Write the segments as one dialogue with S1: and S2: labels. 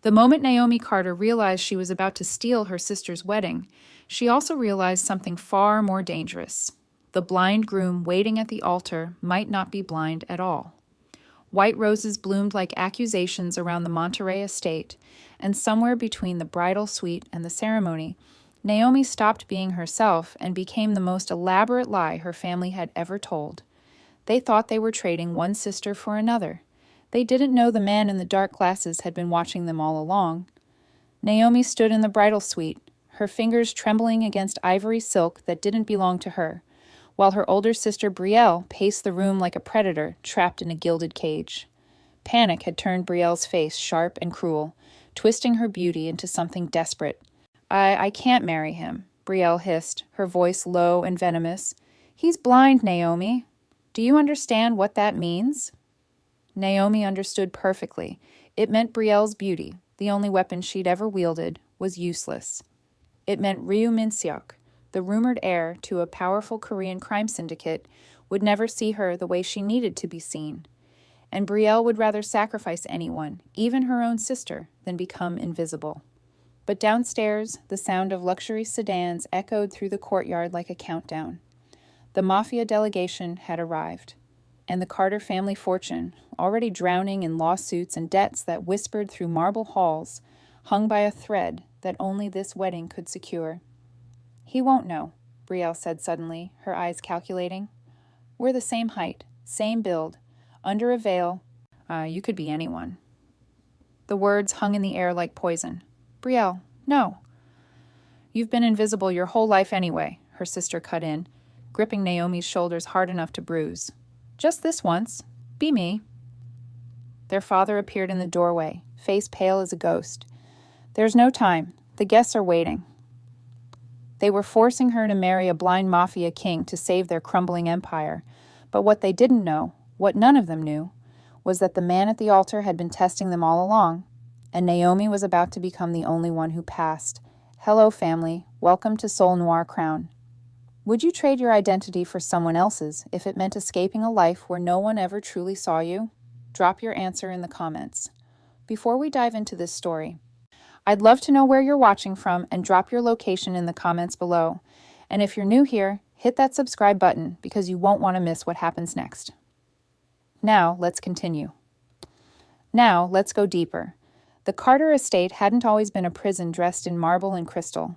S1: The moment Naomi Carter realized she was about to steal her sister's wedding, she also realized something far more dangerous. The blind groom waiting at the altar might not be blind at all. White roses bloomed like accusations around the Monterey estate, and somewhere between the bridal suite and the ceremony, Naomi stopped being herself and became the most elaborate lie her family had ever told. They thought they were trading one sister for another. They didn't know the man in the dark glasses had been watching them all along. Naomi stood in the bridal suite, her fingers trembling against ivory silk that didn't belong to her, while her older sister Brielle paced the room like a predator trapped in a gilded cage. Panic had turned Brielle's face sharp and cruel, twisting her beauty into something desperate. I can't marry him," Brielle hissed, her voice low and venomous. "He's blind, Naomi. Do you understand what that means?" Naomi understood perfectly. It meant Brielle's beauty, the only weapon she'd ever wielded, was useless. It meant Ryu Min-seok, the rumored heir to a powerful Korean crime syndicate, would never see her the way she needed to be seen. And Brielle would rather sacrifice anyone, even her own sister, than become invisible. But downstairs, the sound of luxury sedans echoed through the courtyard like a countdown. The Mafia delegation had arrived, and the Carter family fortune, already drowning in lawsuits and debts that whispered through marble halls, hung by a thread that only this wedding could secure. "He won't know," Brielle said suddenly, her eyes calculating. "We're the same height, same build. Under a veil, you could be anyone." The words hung in the air like poison. "Brielle, no." "You've been invisible your whole life anyway," her sister cut in, gripping Naomi's shoulders hard enough to bruise. "Just this once. Be me." Their father appeared in the doorway, face pale as a ghost. "There's no time. The guests are waiting." They were forcing her to marry a blind mafia king to save their crumbling empire, but what they didn't know, what none of them knew, was that the man at the altar had been testing them all along, and Naomi was about to become the only one who passed. Hello, family. Welcome to Soul Noir Crown. Would you trade your identity for someone else's if it meant escaping a life where no one ever truly saw you? Drop your answer in the comments. Before we dive into this story, I'd love to know where you're watching from and drop your location in the comments below. And if you're new here, hit that subscribe button because you won't want to miss what happens next. Now, let's continue. Now, let's go deeper. The Carter estate hadn't always been a prison dressed in marble and crystal.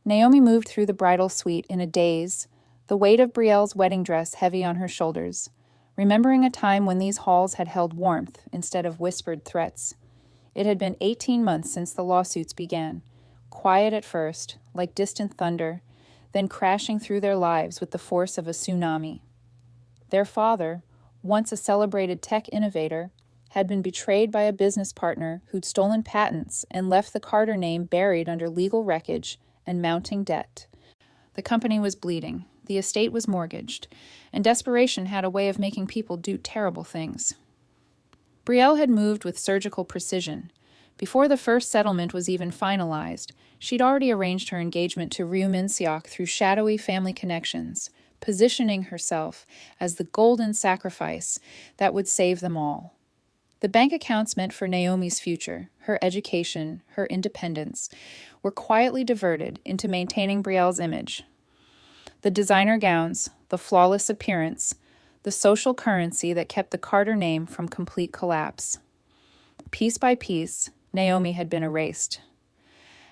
S1: Naomi moved through the bridal suite in a daze, the weight of Brielle's wedding dress heavy on her shoulders, remembering a time when these halls had held warmth instead of whispered threats. It had been 18 months since the lawsuits began, quiet at first, like distant thunder, then crashing through their lives with the force of a tsunami. Their father, once a celebrated tech innovator, had been betrayed by a business partner who'd stolen patents and left the Carter name buried under legal wreckage and mounting debt. The company was bleeding, the estate was mortgaged, and desperation had a way of making people do terrible things. Brielle had moved with surgical precision. Before the first settlement was even finalized, she'd already arranged her engagement to Ryu Min-seok through shadowy family connections, positioning herself as the golden sacrifice that would save them all. The bank accounts meant for Naomi's future, her education, her independence, were quietly diverted into maintaining Brielle's image. The designer gowns, the flawless appearance, the social currency that kept the Carter name from complete collapse. Piece by piece, Naomi had been erased.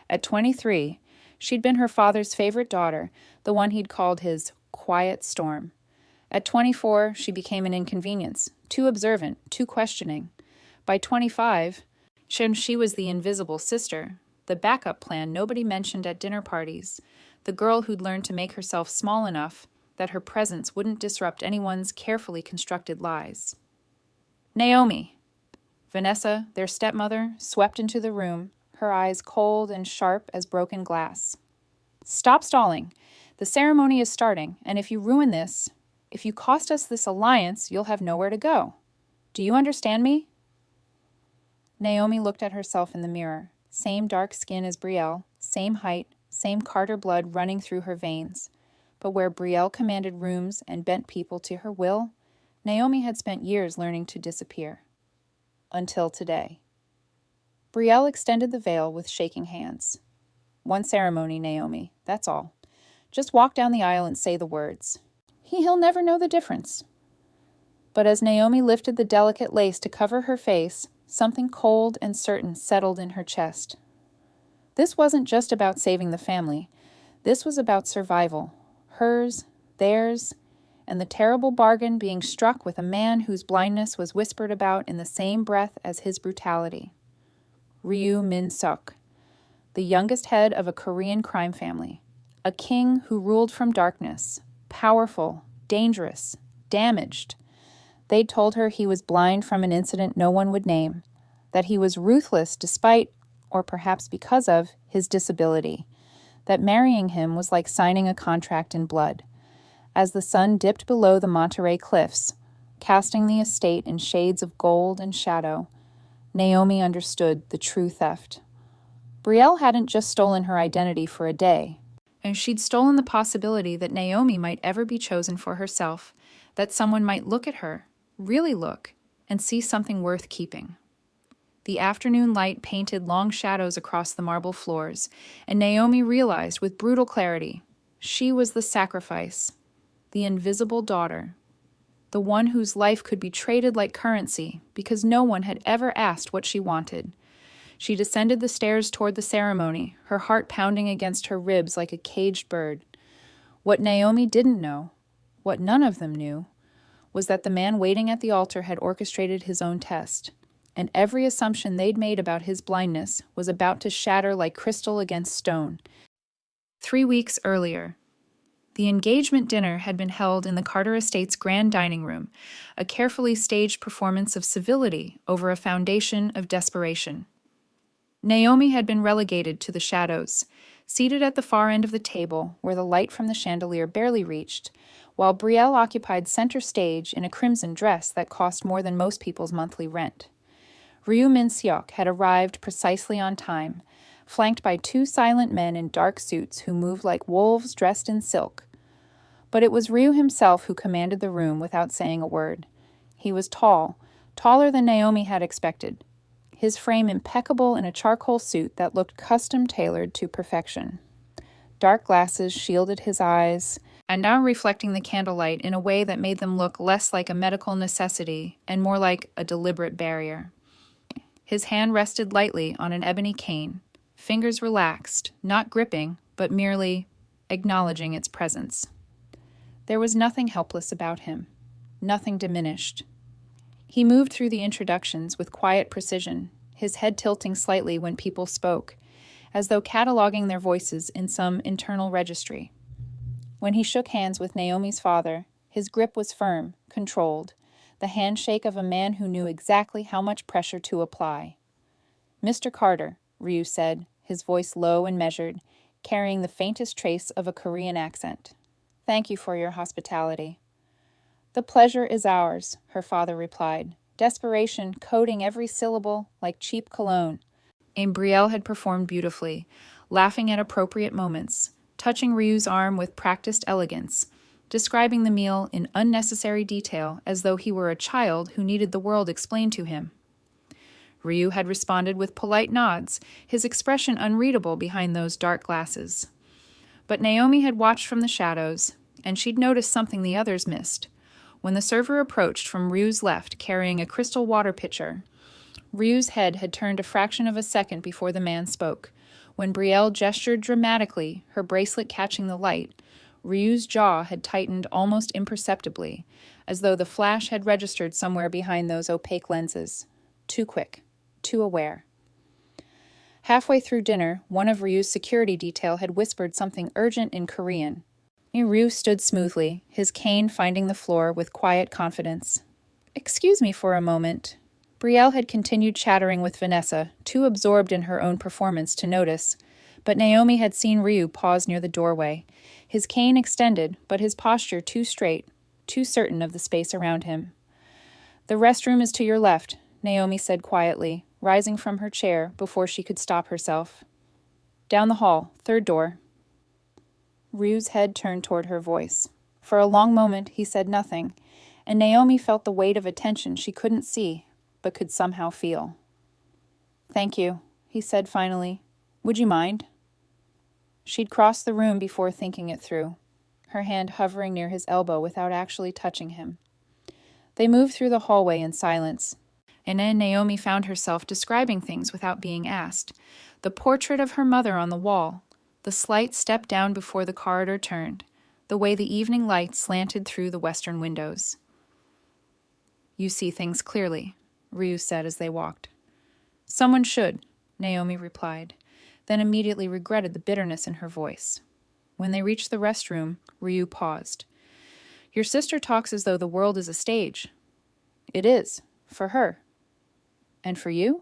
S1: At 23, she'd been her father's favorite daughter, the one he'd called his quiet storm. At 24, she became an inconvenience, too observant, too questioning. By 25, she was the invisible sister, the backup plan nobody mentioned at dinner parties, the girl who'd learned to make herself small enough that her presence wouldn't disrupt anyone's carefully constructed lies. "Naomi!" Vanessa, their stepmother, swept into the room, her eyes cold and sharp as broken glass. "Stop stalling. The ceremony is starting, and if you ruin this, if you cost us this alliance, you'll have nowhere to go. Do you understand me?" Naomi looked at herself in the mirror. Same dark skin as Brielle, same height, same Carter blood running through her veins. But where Brielle commanded rooms and bent people to her will, Naomi had spent years learning to disappear. Until today. Brielle extended the veil with shaking hands. "One ceremony, Naomi, that's all. Just walk down the aisle and say the words. He'll never know the difference." But as Naomi lifted the delicate lace to cover her face, something cold and certain settled in her chest. This wasn't just about saving the family. This was about survival. Hers, theirs, and the terrible bargain being struck with a man whose blindness was whispered about in the same breath as his brutality. Ryu Min-suk, the youngest head of a Korean crime family, a king who ruled from darkness, powerful, dangerous, damaged. They'd told her he was blind from an incident no one would name, that he was ruthless despite, or perhaps because of, his disability, that marrying him was like signing a contract in blood. As the sun dipped below the Monterey cliffs, casting the estate in shades of gold and shadow, Naomi understood the true theft. Brielle hadn't just stolen her identity for a day, and she'd stolen the possibility that Naomi might ever be chosen for herself, that someone might look at her, really look, and see something worth keeping. The afternoon light painted long shadows across the marble floors, and Naomi realized with brutal clarity she was the sacrifice, the invisible daughter, the one whose life could be traded like currency because no one had ever asked what she wanted. She descended the stairs toward the ceremony, her heart pounding against her ribs like a caged bird. What Naomi didn't know, what none of them knew, was that the man waiting at the altar had orchestrated his own test, and every assumption they'd made about his blindness was about to shatter like crystal against stone. 3 weeks earlier, the engagement dinner had been held in the Carter Estate's grand dining room, a carefully staged performance of civility over a foundation of desperation. Naomi had been relegated to the shadows, seated at the far end of the table where the light from the chandelier barely reached, while Brielle occupied center stage in a crimson dress that cost more than most people's monthly rent. Ryu Min-seok had arrived precisely on time, flanked by 2 silent men in dark suits who moved like wolves dressed in silk. But it was Ryu himself who commanded the room without saying a word. He was tall, taller than Naomi had expected, his frame impeccable in a charcoal suit that looked custom-tailored to perfection. Dark glasses shielded his eyes, and now reflecting the candlelight in a way that made them look less like a medical necessity and more like a deliberate barrier. His hand rested lightly on an ebony cane, fingers relaxed, not gripping, but merely acknowledging its presence. There was nothing helpless about him, nothing diminished. He moved through the introductions with quiet precision, his head tilting slightly when people spoke, as though cataloging their voices in some internal registry. When he shook hands with Naomi's father, his grip was firm, controlled, the handshake of a man who knew exactly how much pressure to apply. "Mr. Carter," Ryu said, his voice low and measured, carrying the faintest trace of a Korean accent. "Thank you for your hospitality." "The pleasure is ours," her father replied, desperation coating every syllable like cheap cologne. Brielle had performed beautifully, laughing at appropriate moments, touching Ryu's arm with practiced elegance, describing the meal in unnecessary detail as though he were a child who needed the world explained to him. Ryu had responded with polite nods, his expression unreadable behind those dark glasses. But Naomi had watched from the shadows, and she'd noticed something the others missed. When the server approached from Ryu's left carrying a crystal water pitcher, Ryu's head had turned a fraction of a second before the man spoke. When Brielle gestured dramatically, her bracelet catching the light, Ryu's jaw had tightened almost imperceptibly, as though the flash had registered somewhere behind those opaque lenses. Too quick, too aware. Halfway through dinner, one of Ryu's security detail had whispered something urgent in Korean. Ryu stood smoothly, his cane finding the floor with quiet confidence. "Excuse me for a moment." Brielle had continued chattering with Vanessa, too absorbed in her own performance to notice, but Naomi had seen Ryu pause near the doorway, his cane extended, but his posture too straight, too certain of the space around him. "The restroom is to your left," Naomi said quietly, rising from her chair before she could stop herself. "Down the hall, 3rd door." Ryu's head turned toward her voice. For a long moment he said nothing, and Naomi felt the weight of attention she couldn't see, but could somehow feel. Thank you, he said finally. Would you mind? She'd crossed the room before thinking it through, her hand hovering near his elbow without actually touching him. They moved through the hallway in silence, and then Naomi found herself describing things without being asked. The portrait of her mother on the wall, the slight step down before the corridor turned, the way the evening light slanted through the western windows. You see things clearly, Ryu said as they walked. Someone should, Naomi replied, then immediately regretted the bitterness in her voice. When they reached the restroom, Ryu paused. Your sister talks as though the world is a stage. It is, for her. And for you?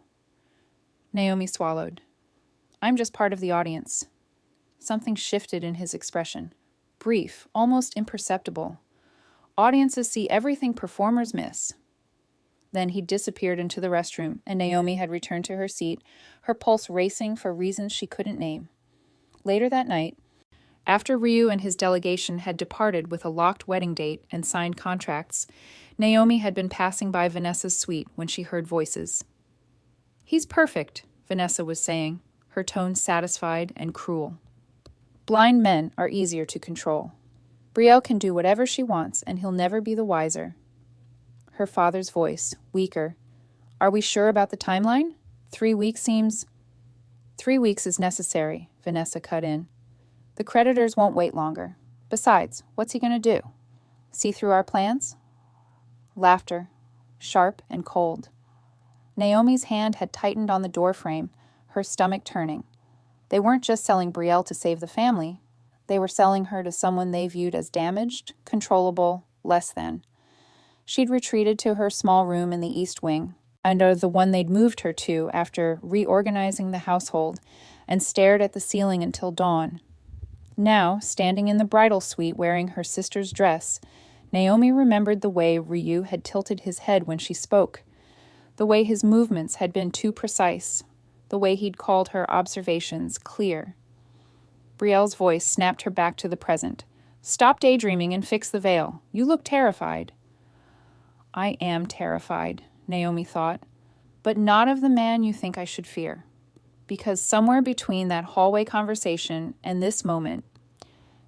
S1: Naomi swallowed. I'm just part of the audience. Something shifted in his expression. Brief, almost imperceptible. Audiences see everything performers miss. Then he disappeared into the restroom, and Naomi had returned to her seat, her pulse racing for reasons she couldn't name. Later that night, after Ryu and his delegation had departed with a locked wedding date and signed contracts, Naomi had been passing by Vanessa's suite when she heard voices. He's perfect, Vanessa was saying, her tone satisfied and cruel. Blind men are easier to control. Brielle can do whatever she wants, and he'll never be the wiser. Her father's voice, weaker. Are we sure about the timeline? 3 weeks seems... 3 weeks is necessary, Vanessa cut in. The creditors won't wait longer. Besides, what's he going to do? See through our plans? Laughter, sharp and cold. Naomi's hand had tightened on the doorframe, her stomach turning. They weren't just selling Brielle to save the family. They were selling her to someone they viewed as damaged, controllable, less than. She'd retreated to her small room in the East Wing, under the one they'd moved her to after reorganizing the household, and stared at the ceiling until dawn. Now, standing in the bridal suite wearing her sister's dress, Naomi remembered the way Ryu had tilted his head when she spoke, the way his movements had been too precise, the way he'd called her observations clear. Brielle's voice snapped her back to the present. Stop daydreaming and fix the veil. You look terrified. I am terrified, Naomi thought, but not of the man you think I should fear. Because somewhere between that hallway conversation and this moment,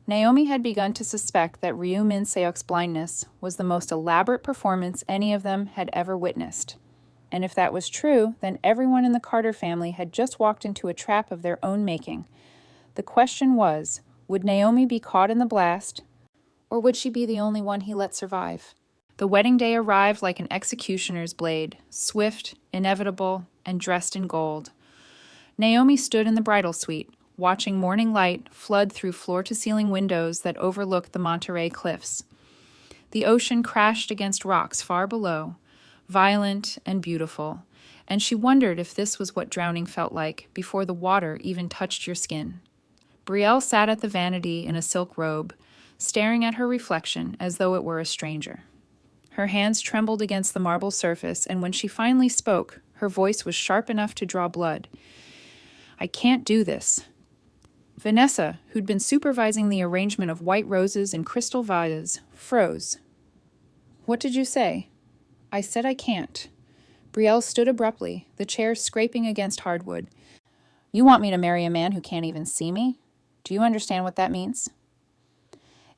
S1: Naomi had begun to suspect that Ryu Min-seok's blindness was the most elaborate performance any of them had ever witnessed. And if that was true, then everyone in the Carter family had just walked into a trap of their own making. The question was, would Naomi be caught in the blast, or would she be the only one he let survive? The wedding day arrived like an executioner's blade, swift, inevitable, and dressed in gold. Naomi stood in the bridal suite, watching morning light flood through floor-to-ceiling windows that overlooked the Monterey Cliffs. The ocean crashed against rocks far below, violent and beautiful, and she wondered if this was what drowning felt like before the water even touched your skin. Brielle sat at the vanity in a silk robe, staring at her reflection as though it were a stranger. Her hands trembled against the marble surface, and when she finally spoke, her voice was sharp enough to draw blood. I can't do this. Vanessa, who'd been supervising the arrangement of white roses in crystal vases, froze. What did you say? I said I can't. Brielle stood abruptly, the chair scraping against hardwood. You want me to marry a man who can't even see me? Do you understand what that means?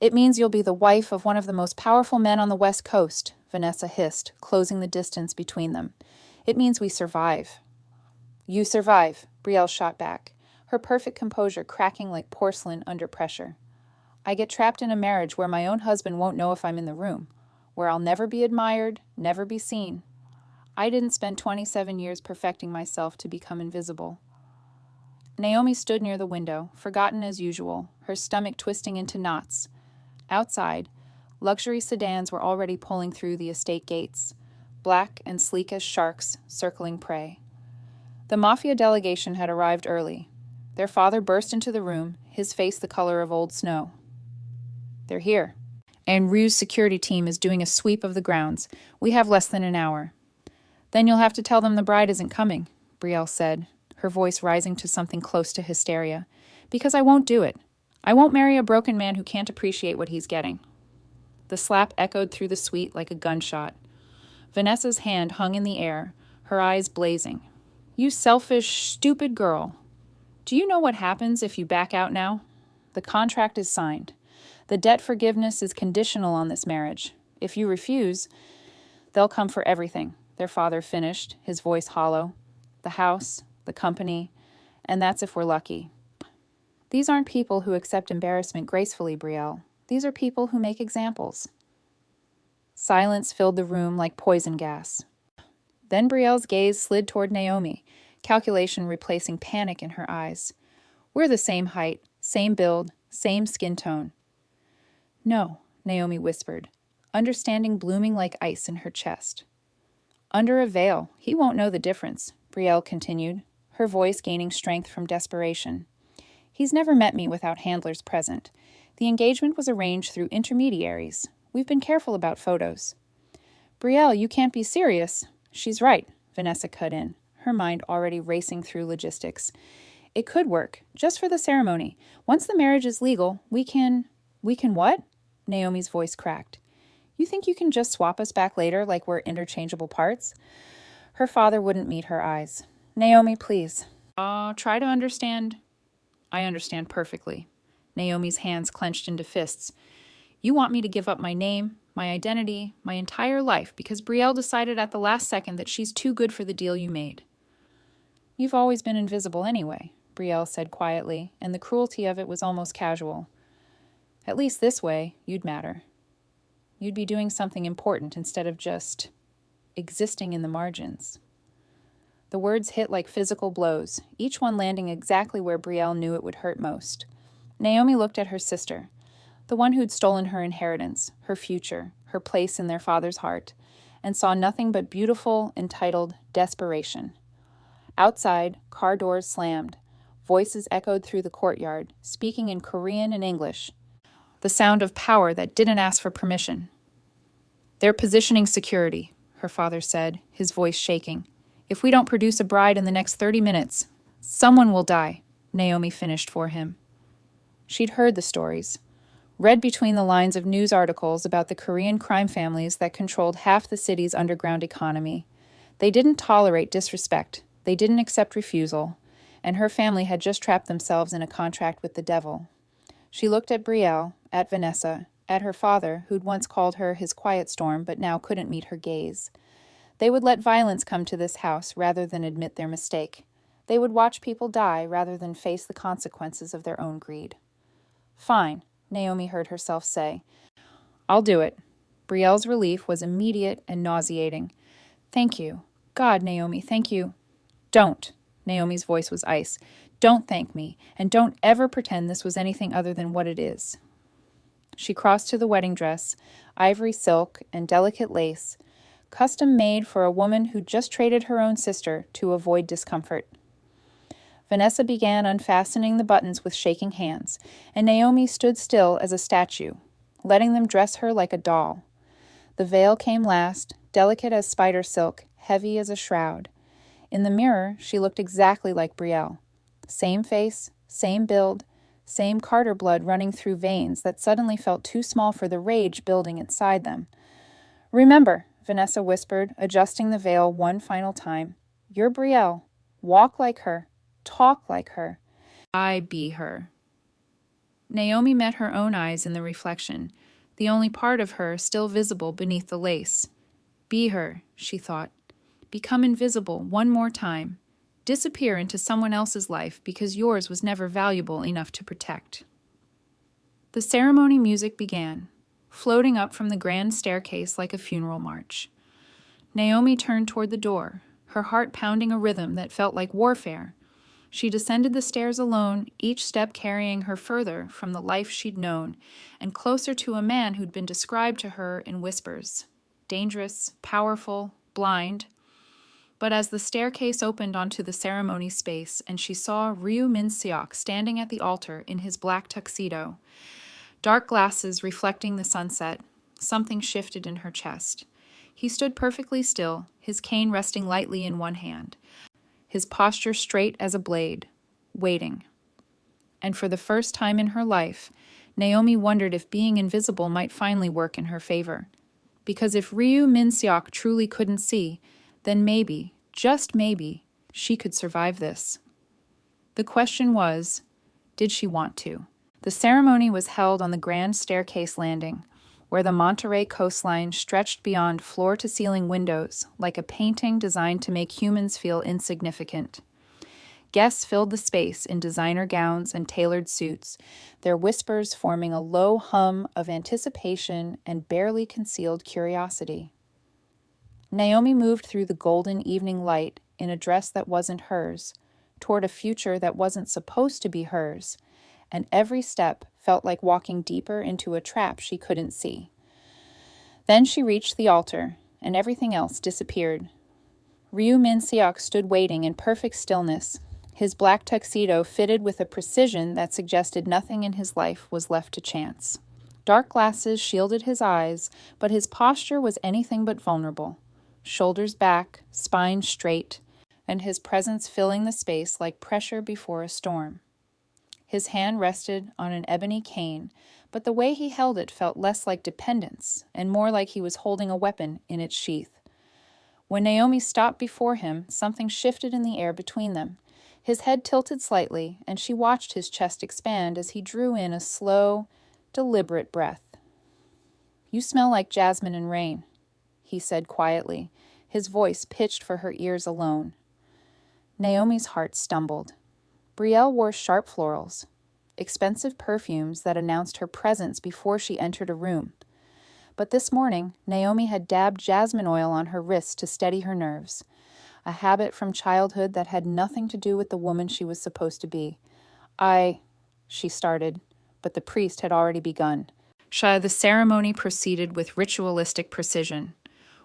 S1: It means you'll be the wife of one of the most powerful men on the West Coast, Vanessa hissed, closing the distance between them. It means we survive. You survive, Brielle shot back, her perfect composure cracking like porcelain under pressure. I get trapped in a marriage where my own husband won't know if I'm in the room, where I'll never be admired, never be seen. I didn't spend 27 years perfecting myself to become invisible. Naomi stood near the window, forgotten as usual, her stomach twisting into knots. Outside, luxury sedans were already pulling through the estate gates, black and sleek as sharks circling prey. The Mafia delegation had arrived early. Their father burst into the room, his face the color of old snow. They're here, and Ryu's security team is doing a sweep of the grounds. We have less than an hour. Then you'll have to tell them the bride isn't coming, Brielle said, her voice rising to something close to hysteria. Because I won't do it. I won't marry a broken man who can't appreciate what he's getting. The slap echoed through the suite like a gunshot. Vanessa's hand hung in the air, her eyes blazing. You selfish, stupid girl. Do you know what happens if you back out now? The contract is signed. The debt forgiveness is conditional on this marriage. If you refuse, they'll come for everything, their father finished, his voice hollow. The house, the company, and that's if we're lucky. These aren't people who accept embarrassment gracefully, Brielle. These are people who make examples. Silence filled the room like poison gas. Then Brielle's gaze slid toward Naomi, calculation replacing panic in her eyes. We're the same height, same build, same skin tone. No, Naomi whispered, understanding blooming like ice in her chest. Under a veil, he won't know the difference, Brielle continued, her voice gaining strength from desperation. He's never met me without handlers present. The engagement was arranged through intermediaries. We've been careful about photos. Brielle, you can't be serious. She's right, Vanessa cut in, her mind already racing through logistics. It could work, just for the ceremony. Once the marriage is legal, we can what? Naomi's voice cracked. You think you can just swap us back later like we're interchangeable parts? Her father wouldn't meet her eyes. Naomi, please. Try to understand. I understand perfectly. Naomi's hands clenched into fists. You want me to give up my name, my identity, my entire life because Brielle decided at the last second that she's too good for the deal you made. You've always been invisible anyway, Brielle said quietly, and the cruelty of it was almost casual. At least this way, you'd matter. You'd be doing something important instead of just existing in the margins. The words hit like physical blows, each one landing exactly where Brielle knew it would hurt most. Naomi looked at her sister, the one who'd stolen her inheritance, her future, her place in their father's heart, and saw nothing but beautiful, entitled desperation. Outside, car doors slammed. Voices echoed through the courtyard, speaking in Korean and English. The sound of power that didn't ask for permission. They're positioning security, her father said, his voice shaking. If we don't produce a bride in the next 30 minutes, someone will die, Naomi finished for him. She'd heard the stories, read between the lines of news articles about the Korean crime families that controlled half the city's underground economy. They didn't tolerate disrespect, they didn't accept refusal, and her family had just trapped themselves in a contract with the devil. She looked at Brielle, at Vanessa, at her father, who'd once called her his quiet storm but now couldn't meet her gaze. They would let violence come to this house rather than admit their mistake. They would watch people die rather than face the consequences of their own greed. Fine, Naomi heard herself say. I'll do it. Brielle's relief was immediate and nauseating. Thank you. God, Naomi, thank you. Don't. Naomi's voice was ice. Don't thank me, and don't ever pretend this was anything other than what it is. She crossed to the wedding dress, ivory silk and delicate lace, custom made for a woman who just traded her own sister to avoid discomfort. Vanessa began unfastening the buttons with shaking hands, and Naomi stood still as a statue, letting them dress her like a doll. The veil came last, delicate as spider silk, heavy as a shroud. In the mirror, she looked exactly like Brielle. Same face, same build, same Carter blood running through veins that suddenly felt too small for the rage building inside them. Remember, Vanessa whispered, adjusting the veil one final time. You're Brielle. Walk like her. Talk like her. I be her. Naomi met her own eyes in the reflection, the only part of her still visible beneath the lace. Be her, she thought. Become invisible one more time. Disappear into someone else's life because yours was never valuable enough to protect. The ceremony music began, floating up from the grand staircase like a funeral march. Naomi turned toward the door, her heart pounding a rhythm that felt like warfare. She descended the stairs alone, each step carrying her further from the life she'd known, and closer to a man who'd been described to her in whispers. Dangerous, powerful, blind. But as the staircase opened onto the ceremony space and she saw Ryu Min-seok standing at the altar in his black tuxedo, dark glasses reflecting the sunset, something shifted in her chest. He stood perfectly still, his cane resting lightly in one hand, his posture straight as a blade, waiting. And for the first time in her life, Naomi wondered if being invisible might finally work in her favor. Because if Ryu Min-seok truly couldn't see, then maybe, just maybe, She could survive this. The question was, did she want to? The ceremony was held on the grand staircase landing, where the Monterey coastline stretched beyond floor-to-ceiling windows like a painting designed to make humans feel insignificant. Guests filled the space in designer gowns and tailored suits, their whispers forming a low hum of anticipation and barely concealed curiosity. Naomi moved through the golden evening light in a dress that wasn't hers, toward a future that wasn't supposed to be hers, and every step felt like walking deeper into a trap she couldn't see. Then she reached the altar, and everything else disappeared. Ryu Min-seok stood waiting in perfect stillness, his black tuxedo fitted with a precision that suggested nothing in his life was left to chance. Dark glasses shielded his eyes, but his posture was anything but vulnerable. Shoulders back, spine straight, and his presence filling the space like pressure before a storm. His hand rested on an ebony cane, but the way he held it felt less like dependence and more like he was holding a weapon in its sheath. When Naomi stopped before him, something shifted in the air between them. His head tilted slightly, and she watched his chest expand as he drew in a slow, deliberate breath. "You smell like jasmine and rain," he said quietly, his voice pitched for her ears alone. Naomi's heart stumbled. Brielle wore sharp florals, expensive perfumes that announced her presence before she entered a room. But this morning, Naomi had dabbed jasmine oil on her wrists to steady her nerves, a habit from childhood that had nothing to do with the woman she was supposed to be. She started, but the priest had already begun. The ceremony proceeded with ritualistic precision.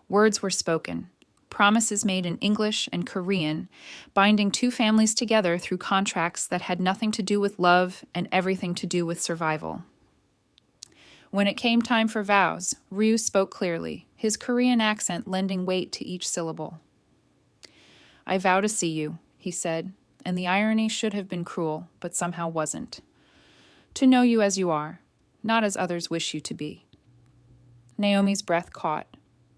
S1: Words were spoken, promises made in English and Korean, binding two families together through contracts that had nothing to do with love and everything to do with survival. When it came time for vows, Ryu spoke clearly, his Korean accent lending weight to each syllable. "I vow to see you," he said, and the irony should have been cruel, but somehow wasn't. "To know you as you are, not as others wish you to be." Naomi's breath caught.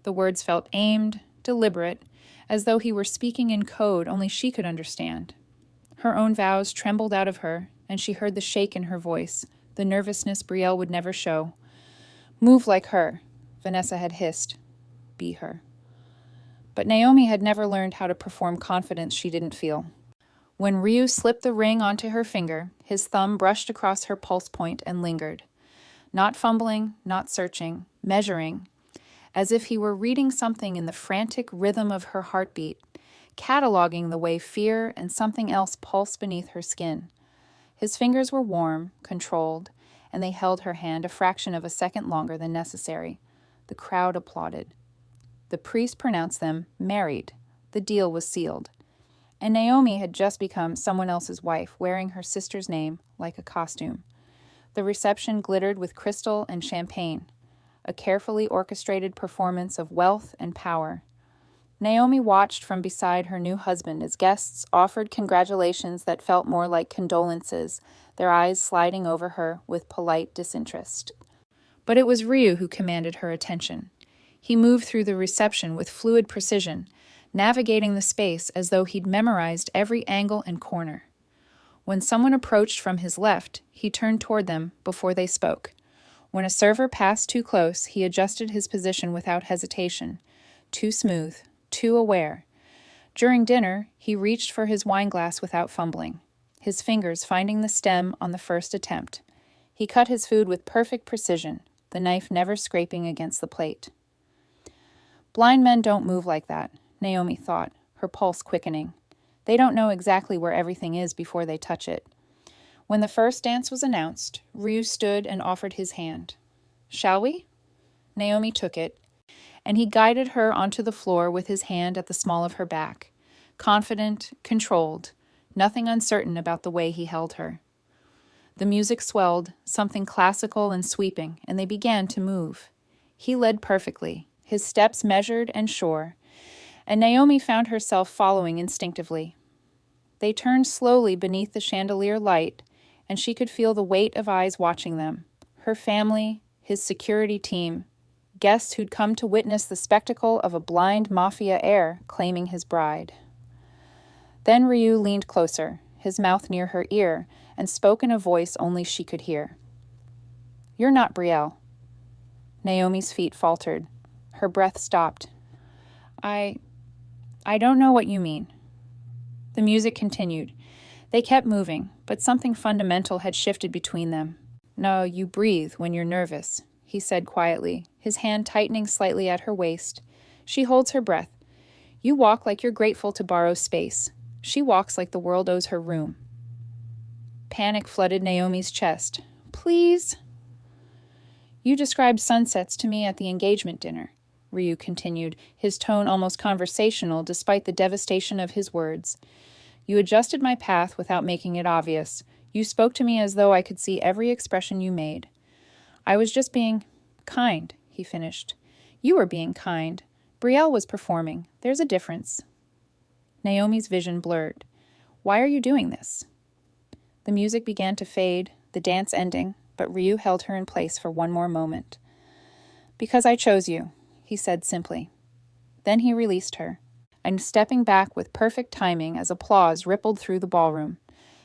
S1: The words felt aimed, deliberate, as though he were speaking in code only she could understand. Her own vows trembled out of her, and she heard the shake in her voice, the nervousness Brielle would never show. "Move like her," Vanessa had hissed. "Be her." But Naomi had never learned how to perform confidence she didn't feel. When Ryu slipped the ring onto her finger, his thumb brushed across her pulse point and lingered. Not fumbling, not searching, measuring, as if he were reading something in the frantic rhythm of her heartbeat, cataloging the way fear and something else pulsed beneath her skin. His fingers were warm, controlled, and they held her hand a fraction of a second longer than necessary. The crowd applauded. The priest pronounced them married. The deal was sealed. And Naomi had just become someone else's wife, wearing her sister's name like a costume. The reception glittered with crystal and champagne, a carefully orchestrated performance of wealth and power. Naomi watched from beside her new husband as guests offered congratulations that felt more like condolences, their eyes sliding over her with polite disinterest. But it was Ryu who commanded her attention. He moved through the reception with fluid precision, navigating the space as though he'd memorized every angle and corner. When someone approached from his left, he turned toward them before they spoke. When a server passed too close, he adjusted his position without hesitation. Too smooth, too aware. During dinner, he reached for his wineglass without fumbling, his fingers finding the stem on the first attempt. He cut his food with perfect precision, the knife never scraping against the plate. Blind men don't move like that, Naomi thought, her pulse quickening. They don't know exactly where everything is before they touch it. When the first dance was announced, Ryu stood and offered his hand. "Shall we?" Naomi took it, and he guided her onto the floor with his hand at the small of her back, confident, controlled, nothing uncertain about the way he held her. The music swelled, something classical and sweeping, and they began to move. He led perfectly, his steps measured and sure, and Naomi found herself following instinctively. They turned slowly beneath the chandelier light, and she could feel the weight of eyes watching them. Her family, his security team, guests who'd come to witness the spectacle of a blind Mafia heir claiming his bride. Then Ryu leaned closer, his mouth near her ear, and spoke in a voice only she could hear. "You're not Brielle." Naomi's feet faltered. Her breath stopped. I don't know what you mean." The music continued. They kept moving, but something fundamental had shifted between them. "No, you breathe when you're nervous," he said quietly, his hand tightening slightly at her waist. "She holds her breath. You walk like you're grateful to borrow space. She walks like the world owes her room." Panic flooded Naomi's chest. "Please?" "You described sunsets to me at the engagement dinner," Ryu continued, his tone almost conversational despite the devastation of his words. "You adjusted my path without making it obvious. You spoke to me as though I could see every expression you made." "I was just being kind," he finished. "You were being kind. Brielle was performing. There's a difference." Naomi's vision blurred. "Why are you doing this?" The music began to fade, the dance ending, but Ryu held her in place for one more moment. "Because I chose you," he said simply. Then he released her, and stepping back with perfect timing as applause rippled through the ballroom.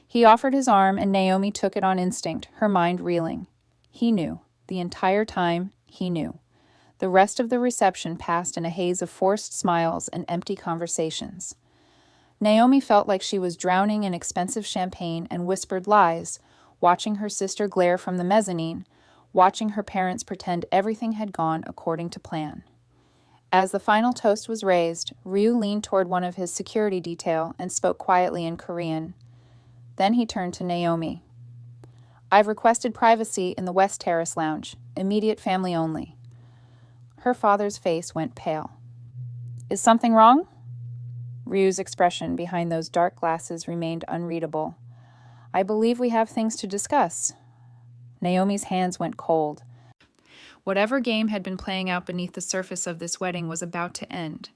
S1: He offered his arm, and Naomi took it on instinct, her mind reeling. He knew. The entire time, he knew. The rest of the reception passed in a haze of forced smiles and empty conversations. Naomi felt like she was drowning in expensive champagne and whispered lies, watching her sister glare from the mezzanine, watching her parents pretend everything had gone according to plan. As the final toast was raised, Ryu leaned toward one of his security detail and spoke quietly in Korean. Then he turned to Naomi. "I've requested privacy in the West Terrace Lounge, immediate family only." Her father's face went pale. "Is something wrong?" Ryu's expression behind those dark glasses remained unreadable. "I believe we have things to discuss." Naomi's hands went cold. Whatever game had been playing out beneath the surface of this wedding was about to end.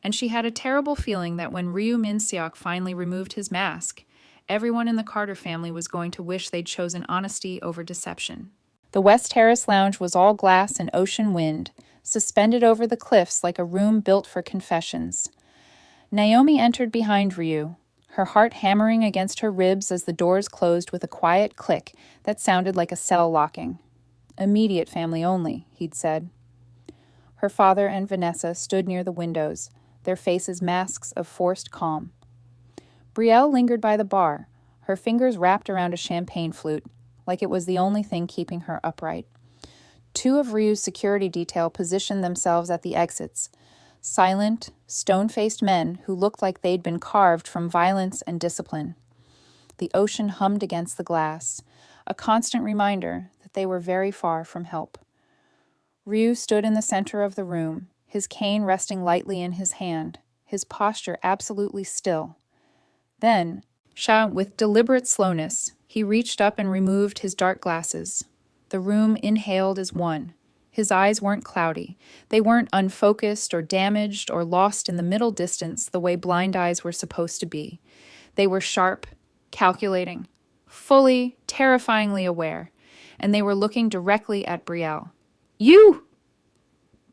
S1: And she had a terrible feeling that when Ryu Min-seok finally removed his mask, everyone in the Carter family was going to wish they'd chosen honesty over deception. The West Terrace Lounge was all glass and ocean wind, suspended over the cliffs like a room built for confessions. Naomi entered behind Ryu, her heart hammering against her ribs as the doors closed with a quiet click that sounded like a cell locking. "Immediate family only," he'd said. Her father and Vanessa stood near the windows, their faces masks of forced calm. Brielle lingered by the bar, her fingers wrapped around a champagne flute, like it was the only thing keeping her upright. Two of Ryu's security detail positioned themselves at the exits, silent, stone-faced men who looked like they'd been carved from violence and discipline. The ocean hummed against the glass, a constant reminder that they were very far from help. Ryu stood in the center of the room, his cane resting lightly in his hand, his posture absolutely still. Then, with deliberate slowness, he reached up and removed his dark glasses. The room inhaled as one. His eyes weren't cloudy. They weren't unfocused or damaged or lost in the middle distance the way blind eyes were supposed to be. They were sharp, calculating, fully, terrifyingly aware, and they were looking directly at Brielle. "You!"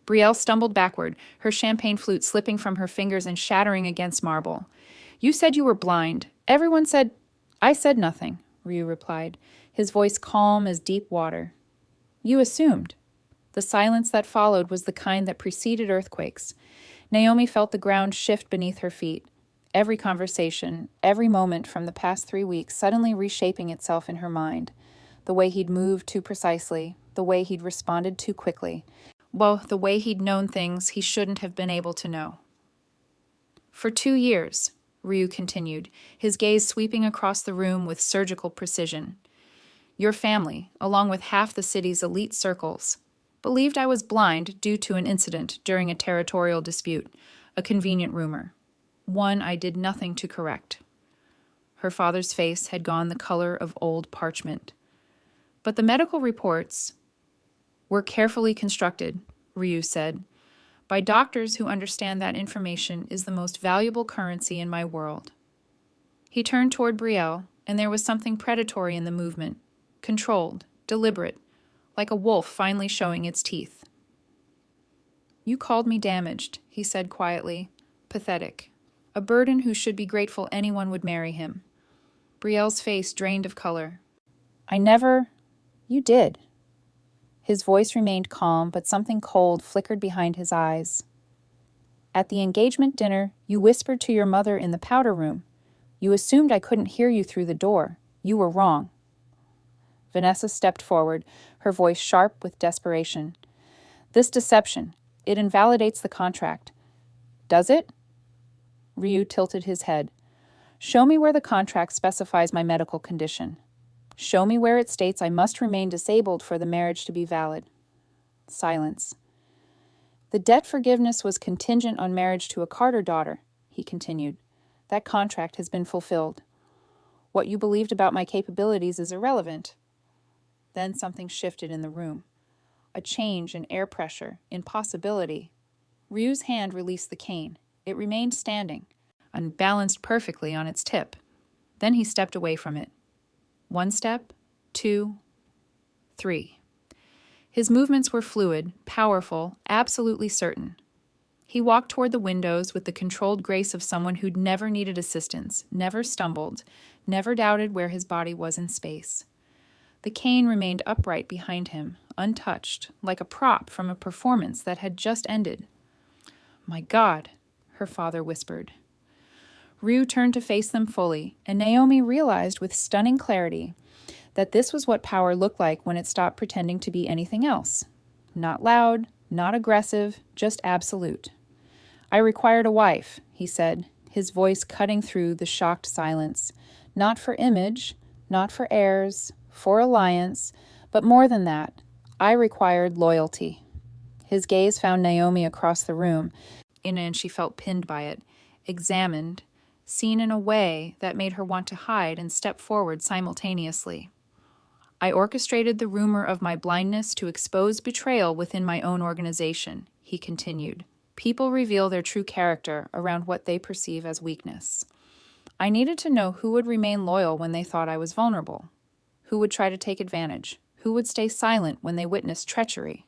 S1: Brielle stumbled backward, her champagne flute slipping from her fingers and shattering against marble. "You said you were blind. Everyone said—" "I said nothing," Ryu replied, his voice calm as deep water. "You assumed." The silence that followed was the kind that preceded earthquakes. Naomi felt the ground shift beneath her feet. Every conversation, every moment from the past 3 weeks suddenly reshaping itself in her mind. The way he'd moved too precisely, the way he'd responded too quickly, the way he'd known things he shouldn't have been able to know. "For 2 years," Ryu continued, his gaze sweeping across the room with surgical precision, "your family, along with half the city's elite circles, believed I was blind due to an incident during a territorial dispute, a convenient rumor. One I did nothing to correct." Her father's face had gone the color of old parchment. "But the medical reports were carefully constructed," Ryu said. "By doctors who understand that information is the most valuable currency in my world." He turned toward Brielle, and there was something predatory in the movement, controlled, deliberate, like a wolf finally showing its teeth. "You called me damaged," he said quietly, pathetic. a burden who should be grateful anyone would marry him. Brielle's face drained of color.
S2: You did. His voice remained calm, but something cold flickered behind his eyes. At the engagement dinner, you whispered to your mother in the powder room. You assumed I couldn't hear you through the door. You were wrong. Vanessa stepped forward, her voice sharp with desperation. This deception, it invalidates the contract. Does it? Ryu tilted his head. Show me where the contract specifies my medical condition. Show me where it states I must remain disabled for the marriage to be valid. Silence. The debt forgiveness was contingent on marriage to a Carter daughter, he continued. That contract has been fulfilled. What you believed about my capabilities is irrelevant. Then something shifted in the room. A change in air pressure, in possibility. Ryu's hand released the cane. It remained standing, unbalanced perfectly on its tip. Then he stepped away from it. 1 step, 2, 3. His movements were fluid, powerful, absolutely certain. He walked toward the windows with the controlled grace of someone who'd never needed assistance, never stumbled, never doubted where his body was in space. The cane remained upright behind him, untouched, like a prop from a performance that had just ended. "My God," her father whispered. Ryu turned to face them fully, and Naomi realized with stunning clarity that this was what power looked like when it stopped pretending to be anything else. Not loud, not aggressive, just absolute. "I required a wife," he said, his voice cutting through the shocked silence. "Not for image, not for heirs, for alliance, but more than that, I required loyalty." His gaze found Naomi across the room, and she felt pinned by it, examined, seen in a way that made her want to hide and step forward simultaneously. "I orchestrated the rumor of my blindness to expose betrayal within my own organization," he continued. "People reveal their true character around what they perceive as weakness. I needed to know who would remain loyal when they thought I was vulnerable, who would try to take advantage, who would stay silent when they witnessed treachery."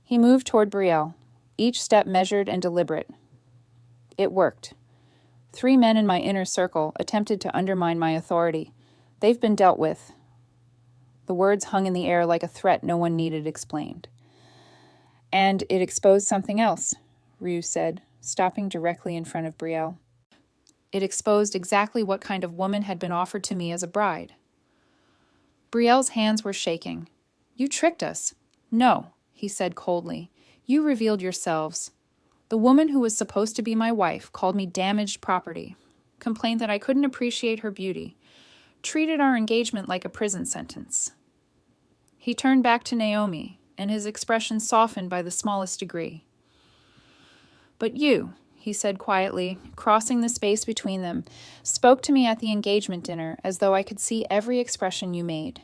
S2: He moved toward Brielle, each step measured and deliberate. It worked. 3 men in my inner circle attempted to undermine my authority. They've been dealt with. The words hung in the air like a threat no one needed explained. "And it exposed something else," Ryu said, stopping directly in front of Brielle. "It exposed exactly what kind of woman had been offered to me as a bride." Brielle's hands were shaking. "You tricked us." "No," he said coldly. "You revealed yourselves. The woman who was supposed to be my wife called me damaged property, complained that I couldn't appreciate her beauty, treated our engagement like a prison sentence." He turned back to Naomi, and his expression softened by the smallest degree. "But you," he said quietly, crossing the space between them, "spoke to me at the engagement dinner as though I could see every expression you made.